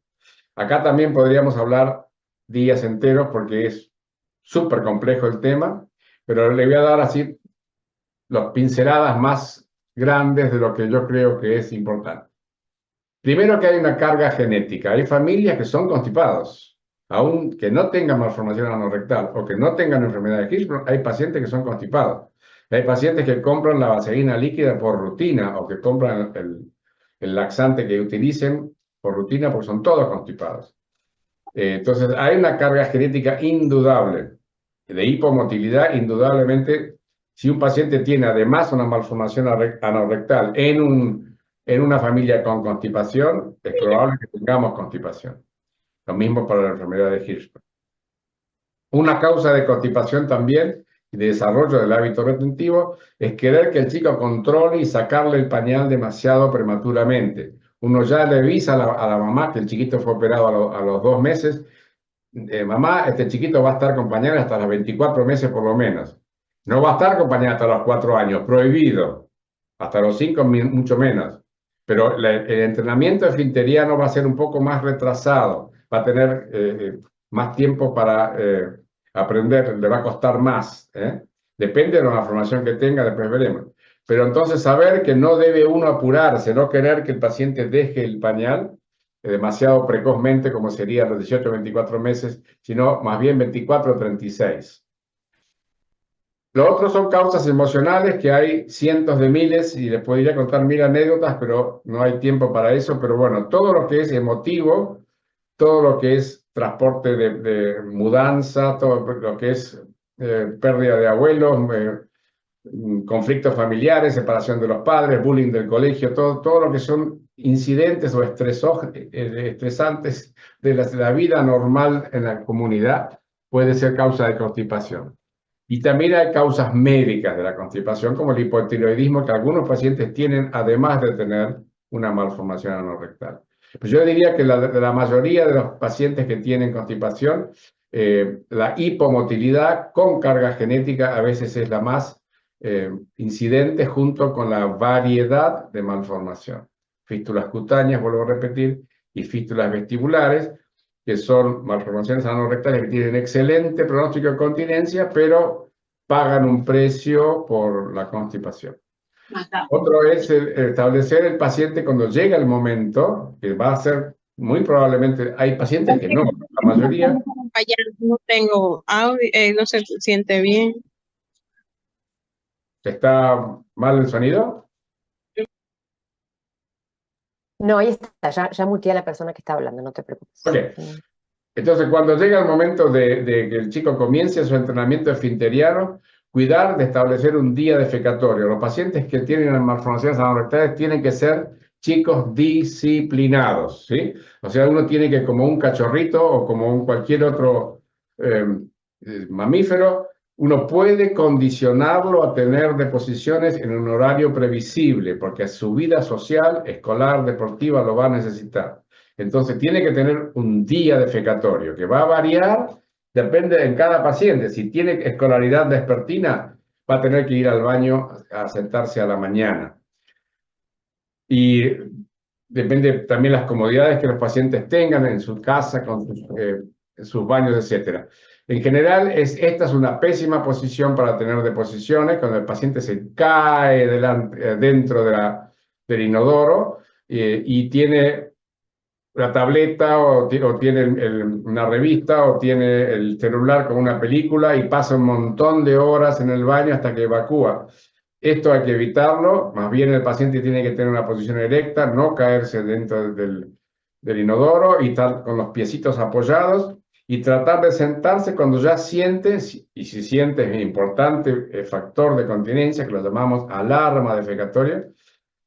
Acá también podríamos hablar días enteros porque es súper complejo el tema, pero le voy a dar así las pinceladas más grandes de lo que yo creo que es importante. Primero que hay una carga genética. Hay familias que son constipados, aun que no tengan malformación anorrectal o que no tengan enfermedad de Hirschsprung, hay pacientes que son constipados. Hay pacientes que compran la vaselina líquida por rutina o que compran el laxante que utilicen por rutina porque son todos constipados. Entonces, hay una carga genética indudable de hipomotilidad, indudablemente. Si un paciente tiene además una malformación anorrectal en una familia con constipación, es probable que tengamos constipación. Lo mismo para la enfermedad de Hirschsprung. Una causa de constipación también y de desarrollo del hábito retentivo es querer que el chico controle y sacarle el pañal demasiado prematuramente. Uno ya le avisa a la mamá que el chiquito fue operado a los 2 meses. Mamá, este chiquito va a estar con pañal hasta los 24 meses por lo menos. No va a estar con pañal hasta los 4 años, prohibido. Hasta los 5 mucho menos. Pero el entrenamiento esfinteriano va a ser un poco más retrasado. Va a tener más tiempo para aprender, le va a costar más. Depende de la formación que tenga, después veremos. Pero entonces saber que no debe uno apurarse, no querer que el paciente deje el pañal demasiado precozmente, como sería los 18 o 24 meses, sino más bien 24 o 36. Lo otro son causas emocionales, que hay cientos de miles, y les podría contar 1000 anécdotas, pero no hay tiempo para eso. Pero bueno, todo lo que es emotivo, todo lo que es transporte de mudanza, todo lo que es pérdida de abuelos, conflictos familiares, separación de los padres, bullying del colegio, todo lo que son incidentes o estresantes de la vida normal en la comunidad puede ser causa de constipación. Y también hay causas médicas de la constipación, como el hipotiroidismo, que algunos pacientes tienen, además de tener una malformación anorrectal. Pues yo diría que de la mayoría de los pacientes que tienen constipación, la hipomotilidad con carga genética a veces es la más incidente, junto con la variedad de malformación. Fístulas cutáneas, vuelvo a repetir, y fístulas vestibulares, que son malformaciones anorrectales que tienen excelente pronóstico de continencia, pero pagan un precio por la constipación. Otro es establecer el paciente cuando llega el momento, que va a ser muy probablemente, hay pacientes que no, la mayoría. No tengo audio, no se siente bien. ¿Está mal el sonido? No, ahí está, ya muteé a la persona que está hablando, no te preocupes. Ok. Entonces, cuando llega el momento de que el chico comience su entrenamiento esfinteriano, cuidar de establecer un día defecatorio. Los pacientes que tienen malformaciones anorrectales tienen que ser chicos disciplinados, ¿sí? O sea, uno tiene que, como un cachorrito o como cualquier otro mamífero, uno puede condicionarlo a tener deposiciones en un horario previsible, porque su vida social, escolar, deportiva lo va a necesitar. Entonces tiene que tener un día defecatorio que va a variar, depende en cada paciente. Si tiene escolaridad vespertina, va a tener que ir al baño a sentarse a la mañana. Y depende también las comodidades que los pacientes tengan en su casa, con sus baños, etcétera. En general, esta es una pésima posición para tener deposiciones, cuando el paciente se cae dentro del inodoro y tiene la tableta o tiene una revista o tiene el celular con una película y pasa un montón de horas en el baño hasta que evacúa. Esto hay que evitarlo, más bien el paciente tiene que tener una posición erecta, no caerse dentro del inodoro y estar con los piecitos apoyados y tratar de sentarse cuando ya siente, y si siente es importante factor de continencia, que lo llamamos alarma defecatoria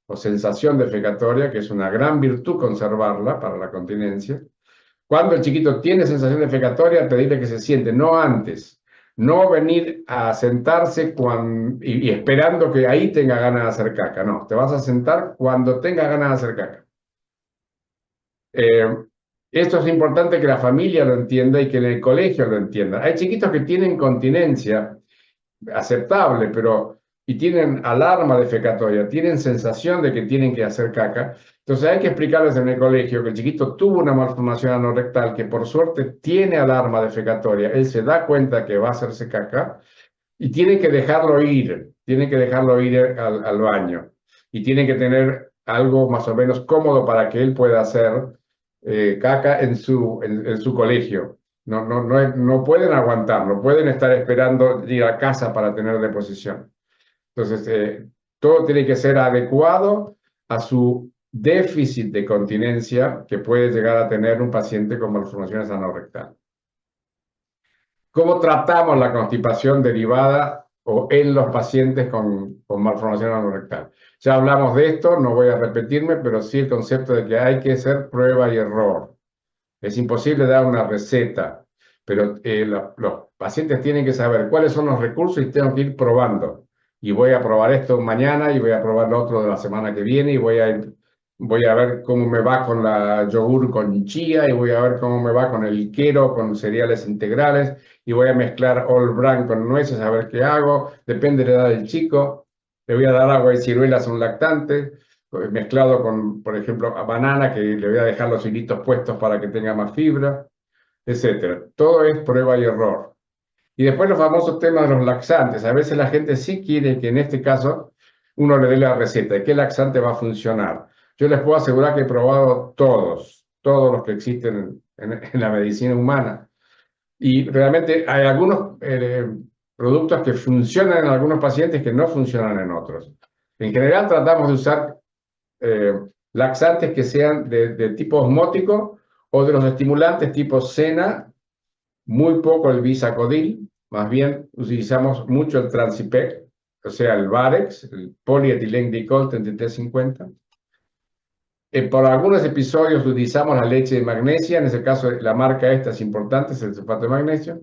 o sensación defecatoria, que es una gran virtud conservarla para la continencia. Cuando el chiquito tiene sensación defecatoria, pedirle que se siente, no antes. No venir a sentarse y esperando que ahí tenga ganas de hacer caca. No, te vas a sentar cuando tenga ganas de hacer caca. Esto es importante que la familia lo entienda y que en el colegio lo entienda. Hay chiquitos que tienen continencia aceptable, y tienen alarma defecatoria, tienen sensación de que tienen que hacer caca. Entonces hay que explicarles en el colegio que el chiquito tuvo una malformación anorrectal, que por suerte tiene alarma defecatoria, él se da cuenta que va a hacerse caca y tiene que dejarlo ir, al baño y tiene que tener algo más o menos cómodo para que él pueda hacer caca en su colegio. No pueden aguantar, no pueden estar esperando ir a casa para tener deposición. Entonces, todo tiene que ser adecuado a su déficit de continencia que puede llegar a tener un paciente con malformaciones anorrectales. ¿Cómo tratamos la constipación derivada o en los pacientes con malformación anorrectal? Ya hablamos de esto, no voy a repetirme, pero sí el concepto de que hay que hacer prueba y error. Es imposible dar una receta, pero los pacientes tienen que saber cuáles son los recursos y tengo que ir probando. Y voy a probar esto mañana y voy a probar lo otro de la semana que viene y voy a ver cómo me va con la yogur con chía y voy a ver cómo me va con el quero, con cereales integrales y voy a mezclar all bran con nueces a ver qué hago. Depende de la edad del chico. Le voy a dar agua y ciruelas a un lactante mezclado con, por ejemplo, banana, que le voy a dejar los hilitos puestos para que tenga más fibra, etcétera. Todo es prueba y error. Y después los famosos temas de los laxantes. A veces la gente sí quiere que en este caso uno le dé la receta de qué laxante va a funcionar. Yo les puedo asegurar que he probado todos los que existen en la medicina humana. Y realmente hay algunos productos que funcionan en algunos pacientes que no funcionan en otros. En general tratamos de usar laxantes que sean de tipo osmótico o de los estimulantes tipo Sena, muy poco el Bisacodil, más bien utilizamos mucho el Transipec, o sea, el Varex, el polietilenglicol 3350. Por algunos episodios utilizamos la leche de magnesia, en ese caso la marca esta es importante, es el sulfato de magnesio.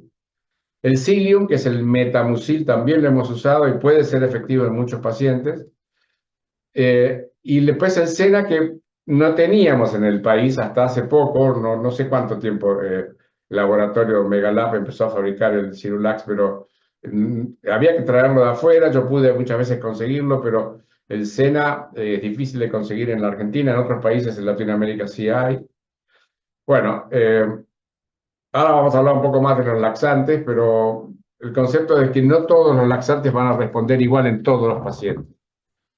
El Psyllium, que es el metamucil, también lo hemos usado y puede ser efectivo en muchos pacientes. Y después el Sena, que no teníamos en el país hasta hace poco, no sé cuánto tiempo el laboratorio Megalab empezó a fabricar el Cirulax, pero había que traerlo de afuera, yo pude muchas veces conseguirlo, pero el Sena es difícil de conseguir en la Argentina, en otros países en Latinoamérica sí hay. Bueno, ahora vamos a hablar un poco más de los laxantes, pero el concepto es que no todos los laxantes van a responder igual en todos los pacientes.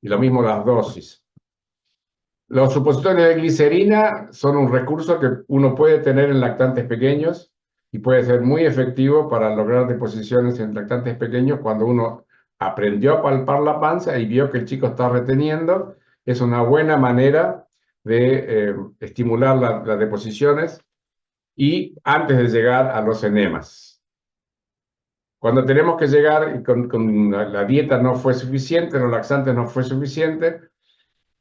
Y lo mismo las dosis. Los supositorios de glicerina son un recurso que uno puede tener en lactantes pequeños y puede ser muy efectivo para lograr deposiciones en lactantes pequeños cuando uno aprendió a palpar la panza y vio que el chico está reteniendo. Es una buena manera de estimular las deposiciones y antes de llegar a los enemas. Cuando tenemos que llegar y con la dieta no fue suficiente, los laxantes no fue suficiente,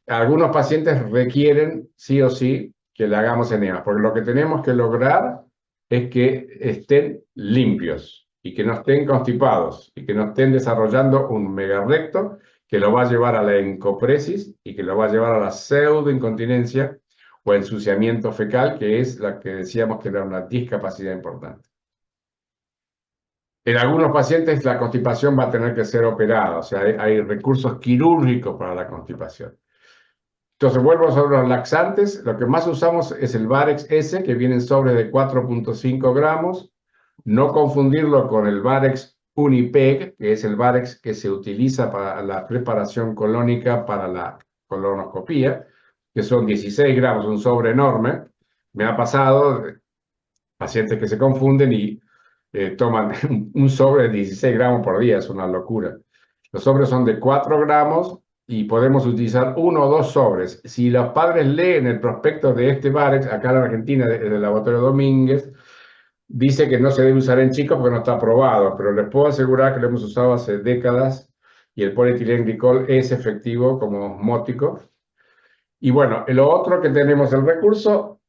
algunos pacientes requieren sí o sí que le hagamos enemas, porque lo que tenemos que lograr es que estén limpios y que no estén constipados y que no estén desarrollando un megarrecto que lo va a llevar a la encopresis y que lo va a llevar a la pseudoincontinencia o ensuciamiento fecal, que es la que decíamos que era una discapacidad importante. En algunos pacientes la constipación va a tener que ser operada, o sea, hay recursos quirúrgicos para la constipación. Entonces vuelvo sobre los laxantes. Lo que más usamos es el Varex S, que viene en sobres de 4.5 gramos. No confundirlo con el Varex Unipeg, que es el Varex que se utiliza para la preparación colónica para la colonoscopía, que son 16 gramos, un sobre enorme. Me ha pasado pacientes que se confunden y toman un sobre de 16 gramos por día, es una locura. Los sobres son de 4 gramos y podemos utilizar 1 o 2 sobres. Si los padres leen el prospecto de este Varex, acá en Argentina, del laboratorio Domínguez, dice que no se debe usar en chicos porque no está aprobado, pero les puedo asegurar que lo hemos usado hace décadas y el polietilenglicol es efectivo como osmótico. Y bueno, lo otro que tenemos el recurso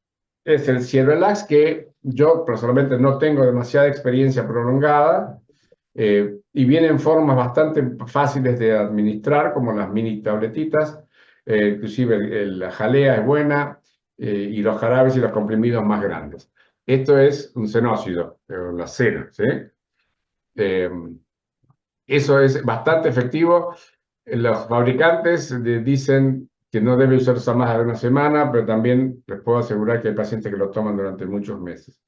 es el Cielax, que yo personalmente no tengo demasiada experiencia prolongada y viene en formas bastante fáciles de administrar, como las mini tabletitas, inclusive la jalea es buena y los jarabes y los comprimidos más grandes. Esto es un senócido, la cera, ¿sí? Eso es bastante efectivo. Los fabricantes dicen que no debe usarse más de una semana, pero también les puedo asegurar que hay pacientes que lo toman durante muchos meses.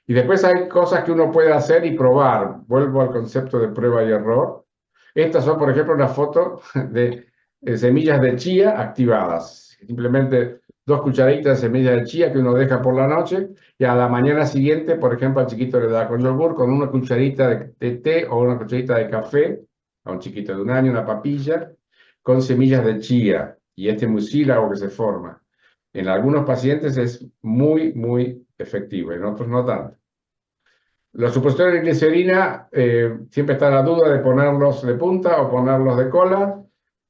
Y después hay cosas que uno puede hacer y probar. Vuelvo al concepto de prueba y error. Estas son, por ejemplo, una foto de semillas de chía activadas. Simplemente 2 cucharaditas de semillas de chía que uno deja por la noche y a la mañana siguiente, por ejemplo, al chiquito le da con yogur, con una cucharita de té o una cucharita de café, a un chiquito de 1 año, una papilla, con semillas de chía y este mucílago que se forma. En algunos pacientes es muy, muy efectivo, en otros no tanto. Los supositorios de glicerina, siempre está la duda de ponerlos de punta o ponerlos de cola.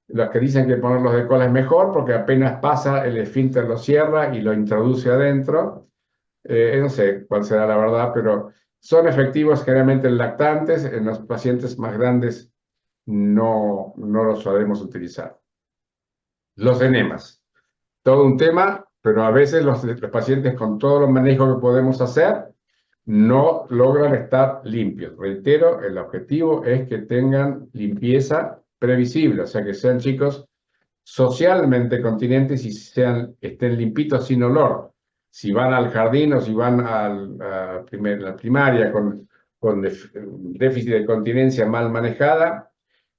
Los que dicen que ponerlos de cola es mejor porque apenas pasa el esfínter lo cierra y lo introduce adentro. No sé cuál será la verdad, pero son efectivos generalmente en lactantes. En los pacientes más grandes no los solemos utilizar. Los enemas. Todo un tema, pero a veces los pacientes con todos los manejos que podemos hacer no logran estar limpios. Reitero, el objetivo es que tengan limpieza previsible, o sea, que sean chicos socialmente continentes y estén limpitos sin olor. Si van al jardín o si van a la primaria con déficit de continencia mal manejada,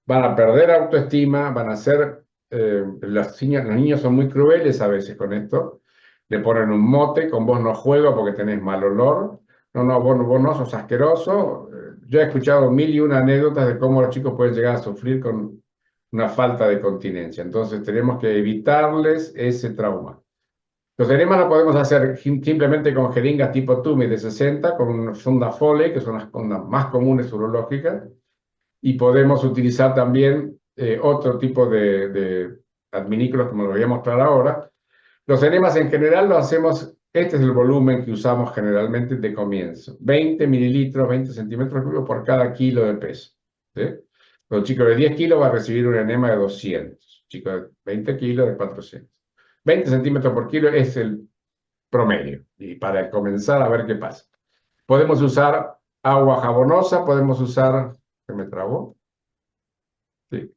van a perder autoestima, van a ser... los niños son muy crueles a veces con esto. Le ponen un mote, con vos no juego porque tenés mal olor. No, vos no sos asqueroso. Yo he escuchado 1001 anécdotas de cómo los chicos pueden llegar a sufrir con una falta de continencia. Entonces tenemos que evitarles ese trauma. Los enemas lo podemos hacer simplemente con jeringas tipo Tumi de 60, con sonda Foley, que son las sondas más comunes urológicas, y podemos utilizar también otro tipo de adminículos, como lo voy a mostrar ahora. Los enemas en general lo hacemos, este es el volumen que usamos generalmente de comienzo, 20 mililitros, 20 centímetros cúbicos por cada kilo de peso, ¿sí? Un chico de 10 kilos va a recibir un enema de 200, un chico de 20 kilos de 400. 20 centímetros por kilo es el promedio, y para comenzar a ver qué pasa. Podemos usar agua jabonosa, podemos usar, ¿se me trabó? Sí.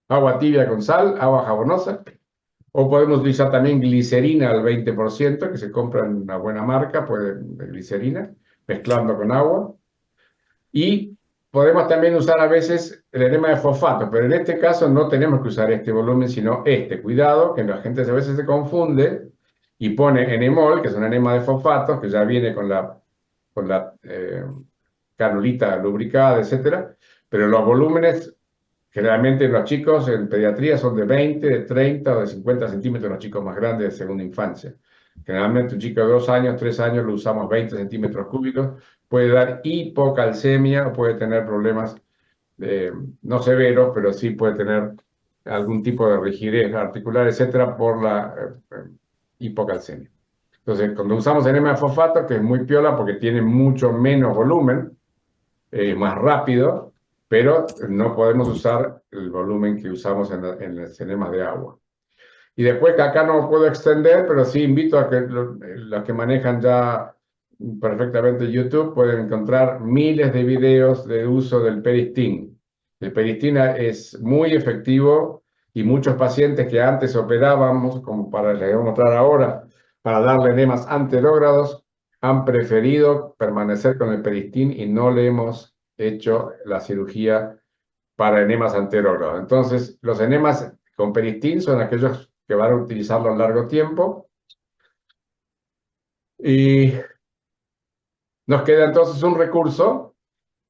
Agua tibia con sal, agua jabonosa. O podemos utilizar también glicerina al 20%, que se compra en una buena marca, de glicerina, mezclando con agua. Y podemos también usar a veces el enema de fosfato, pero en este caso no tenemos que usar este volumen, sino este. Cuidado, que la gente a veces se confunde y pone enemol, que es un enema de fosfatos, que ya viene con la canulita lubricada, etc. Pero los volúmenes... Generalmente los chicos en pediatría son de 20, de 30 o de 50 centímetros, los chicos más grandes de segunda infancia. Generalmente un chico de 2 años, 3 años lo usamos 20 centímetros cúbicos, puede dar hipocalcemia o puede tener problemas no severos, pero sí puede tener algún tipo de rigidez articular, etcétera, por la hipocalcemia. Entonces, cuando usamos enema de fosfato, que es muy piola porque tiene mucho menos volumen, más rápido, pero no podemos usar el volumen que usamos en los enemas de agua. Y después que acá no puedo extender, pero sí invito a que los que manejan ya perfectamente YouTube pueden encontrar miles de videos de uso del Peristin. El Peristin es muy efectivo y muchos pacientes que antes operábamos, como les voy a mostrar ahora, para darle enemas anterógrados, han preferido permanecer con el peristin y no le hemos hecho la cirugía para enemas anterógrados. Entonces, los enemas con peristin son aquellos que van a utilizarlo a largo tiempo. Y nos queda entonces un recurso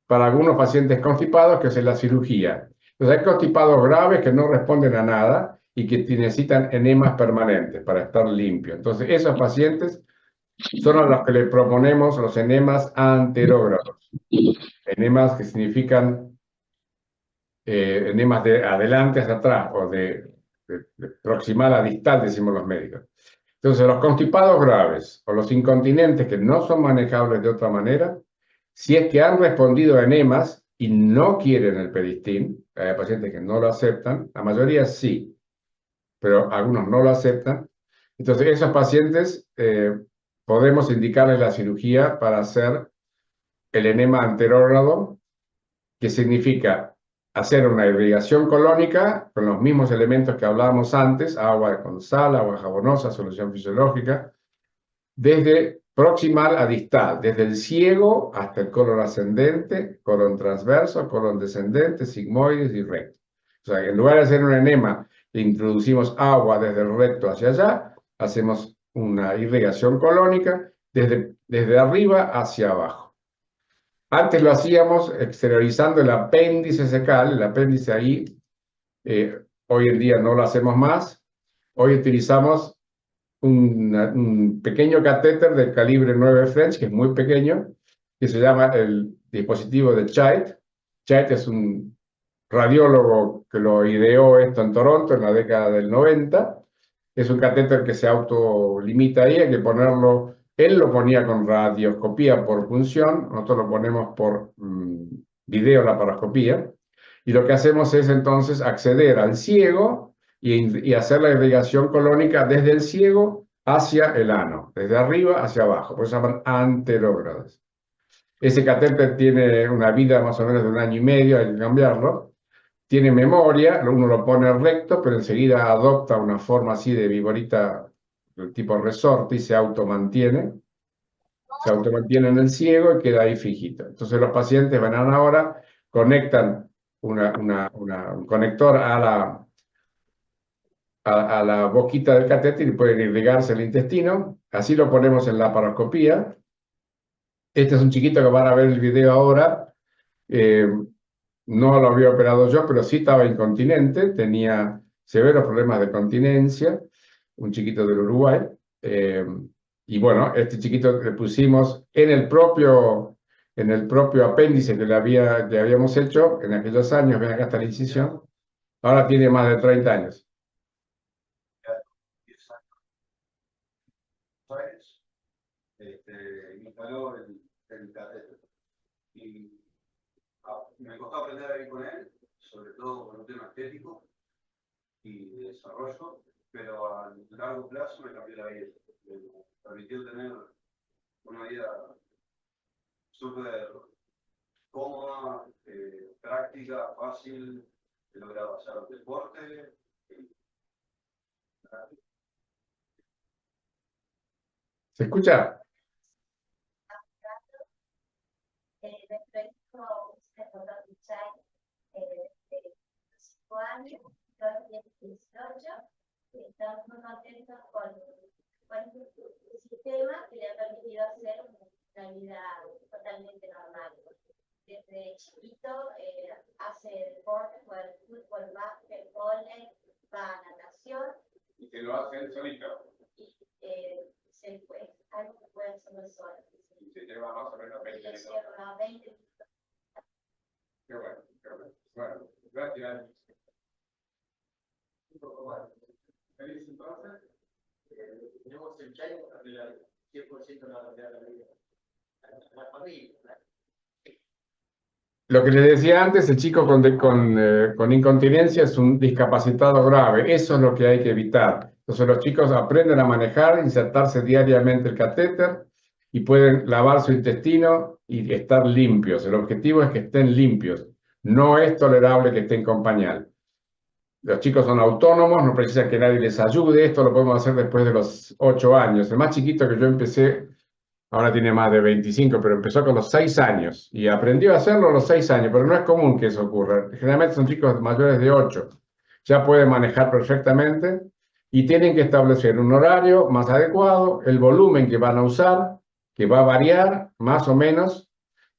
para algunos pacientes constipados, que es la cirugía. Entonces, hay constipados graves que no responden a nada y que necesitan enemas permanentes para estar limpios. Entonces, esos pacientes son a los que le proponemos los enemas anterógrados. Enemas que significan enemas de adelante hacia atrás, o de proximal a distal, decimos los médicos. Entonces, los constipados graves o los incontinentes que no son manejables de otra manera, si es que han respondido a enemas y no quieren el peristin, hay pacientes que no lo aceptan, la mayoría sí, pero algunos no lo aceptan. Entonces, esos pacientes podemos indicarles la cirugía para hacer el enema anterógrado, que significa hacer una irrigación colónica con los mismos elementos que hablábamos antes, agua con sal, agua jabonosa, solución fisiológica, desde proximal a distal, desde el ciego hasta el colon ascendente, colon transverso, colon descendente, sigmoides y recto. O sea, en lugar de hacer un enema e introducimos agua desde el recto hacia allá, hacemos una irrigación colónica desde arriba hacia abajo. Antes lo hacíamos exteriorizando el apéndice cecal, el apéndice ahí, hoy en día no lo hacemos más. Hoy utilizamos un pequeño catéter del calibre 9 French, que es muy pequeño, que se llama el dispositivo de Chait. Chait es un radiólogo que lo ideó esto en Toronto en la década del 90. Es un catéter que se autolimita ahí, hay que ponerlo. Él lo ponía con radioscopía por punción, nosotros lo ponemos por videolaparoscopía, y lo que hacemos es entonces acceder al ciego y hacer la irrigación colónica desde el ciego hacia el ano, desde arriba hacia abajo, por eso se llaman anterógrados. Ese catéter tiene una vida más o menos de 1 año y medio, hay que cambiarlo. Tiene memoria, uno lo pone recto, pero enseguida adopta una forma así de viborita del tipo resorte y se automantiene en el ciego y queda ahí fijito. Entonces los pacientes van ahora, conectan un conector a la boquita del catéter y pueden irrigarse el intestino. Así lo ponemos en la laparoscopía. Este es un chiquito que van a ver el video ahora. No lo había operado yo, pero sí estaba incontinente, tenía severos problemas de continencia, un chiquito del Uruguay. Y bueno, este chiquito le pusimos en el propio apéndice que le habíamos hecho en aquellos años. Ven, acá está la incisión. Ahora tiene más de 30 años. Instaló el catéter. Y me costó aprender a vivir con él, sobre todo por un tema estético y de desarrollo, pero a largo plazo me cambió la vida. Me permitió tener una vida súper cómoda, práctica, fácil. He logrado hacer deporte. ¿Se escucha? Nuestro hijo se encontró en Chai de 5 años, ahora tiene 18. Estamos muy contentos con el sistema que le ha permitido hacer una vida totalmente normal. Desde chiquito hace deporte, juega al fútbol, básquet, vóley, va a natación. Y que lo hace él solito. Y algo que puede hacerlo solo. Y se lleva más o menos 20 minutos. Lleva 20 minutos. Qué bueno, qué bueno. Bueno, gracias. ¿Feliz entonces? Tenemos el chai de la 100% de la vida. La familia. Lo que les decía antes, el chico con incontinencia es un discapacitado grave. Eso es lo que hay que evitar. Entonces los chicos aprenden a manejar, insertarse diariamente el catéter y pueden lavar su intestino y estar limpios. El objetivo es que estén limpios. No es tolerable que estén con pañal. Los chicos son autónomos, no precisan que nadie les ayude. Esto lo podemos hacer después de los 8 años. El más chiquito que yo empecé, ahora tiene más de 25, pero empezó con los 6 años y aprendió a hacerlo a los 6 años, pero no es común que eso ocurra. Generalmente son chicos mayores de 8. Ya pueden manejar perfectamente y tienen que establecer un horario más adecuado, el volumen que van a usar, que va a variar más o menos,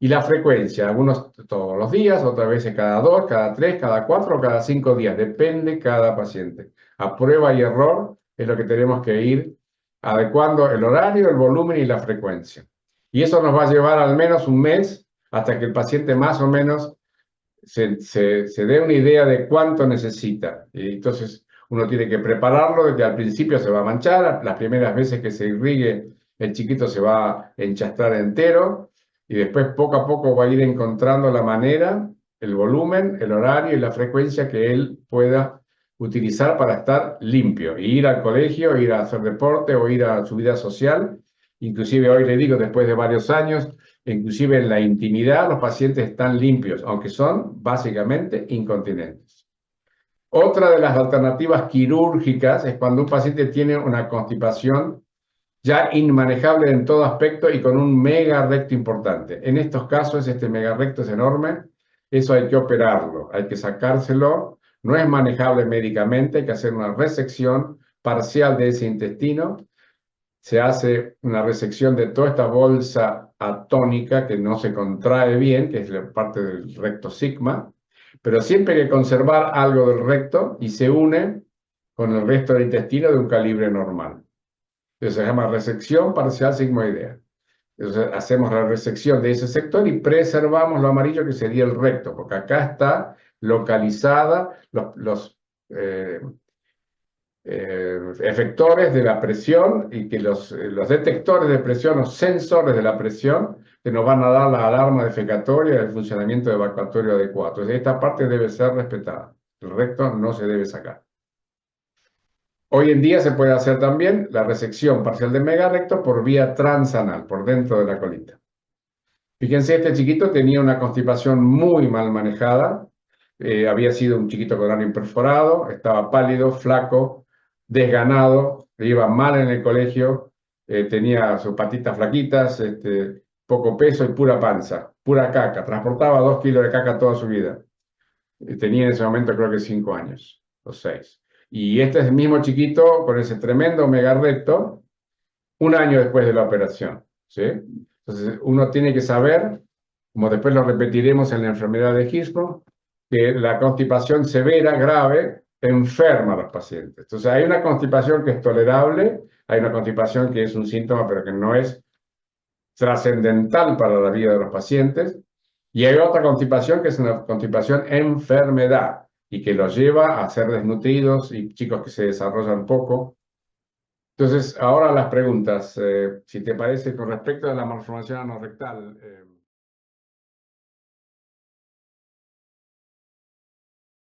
y la frecuencia, algunos todos los días, otras veces cada 2, cada 3, cada 4 o cada 5 días, depende cada paciente. A prueba y error es lo que tenemos que ir adecuando el horario, el volumen y la frecuencia. Y eso nos va a llevar al menos un mes hasta que el paciente más o menos se dé una idea de cuánto necesita. Y entonces uno tiene que prepararlo desde al principio, se va a manchar, las primeras veces que se irrigue el chiquito se va a enchastrar entero y después poco a poco va a ir encontrando la manera, el volumen, el horario y la frecuencia que él pueda utilizar para estar limpio, e ir al colegio, ir a hacer deporte o ir a su vida social. Inclusive hoy le digo, después de varios años, inclusive en la intimidad, los pacientes están limpios, aunque son básicamente incontinentes. Otra de las alternativas quirúrgicas es cuando un paciente tiene una constipación ya inmanejable en todo aspecto y con un megarrecto importante. En estos casos, este megarrecto es enorme, eso hay que operarlo, hay que sacárselo, no es manejable médicamente, hay que hacer una resección parcial de ese intestino, se hace una resección de toda esta bolsa atónica que no se contrae bien, que es la parte del recto sigma, pero siempre hay que conservar algo del recto y se une con el resto del intestino de un calibre normal. Entonces se llama resección parcial sigmoidea. Entonces hacemos la resección de ese sector y preservamos lo amarillo que sería el recto, porque acá está localizada los efectores de la presión y que los detectores de presión, los sensores de la presión, que nos van a dar la alarma defecatoria y el funcionamiento evacuatorio adecuado. Entonces esta parte debe ser respetada. El recto no se debe sacar. Hoy en día se puede hacer también la resección parcial del megarrecto por vía transanal, por dentro de la colita. Fíjense, este chiquito tenía una constipación muy mal manejada, había sido un chiquito con ano imperforado, estaba pálido, flaco, desganado, le iba mal en el colegio, tenía sus patitas flaquitas, poco peso y pura panza, pura caca, transportaba 2 kilos de caca toda su vida. Tenía en ese momento creo que 5 años, o 6. Y este es el mismo chiquito con ese tremendo megarrecto, un año después de la operación, ¿sí? Entonces, uno tiene que saber, como después lo repetiremos en la enfermedad de Hirschsprung, que la constipación severa, grave, enferma a los pacientes. Entonces, hay una constipación que es tolerable, hay una constipación que es un síntoma, pero que no es trascendental para la vida de los pacientes, y hay otra constipación que es una constipación enfermedad, y que los lleva a ser desnutridos y chicos que se desarrollan poco. Entonces, ahora las preguntas, si te parece, con respecto a la malformación anorrectal.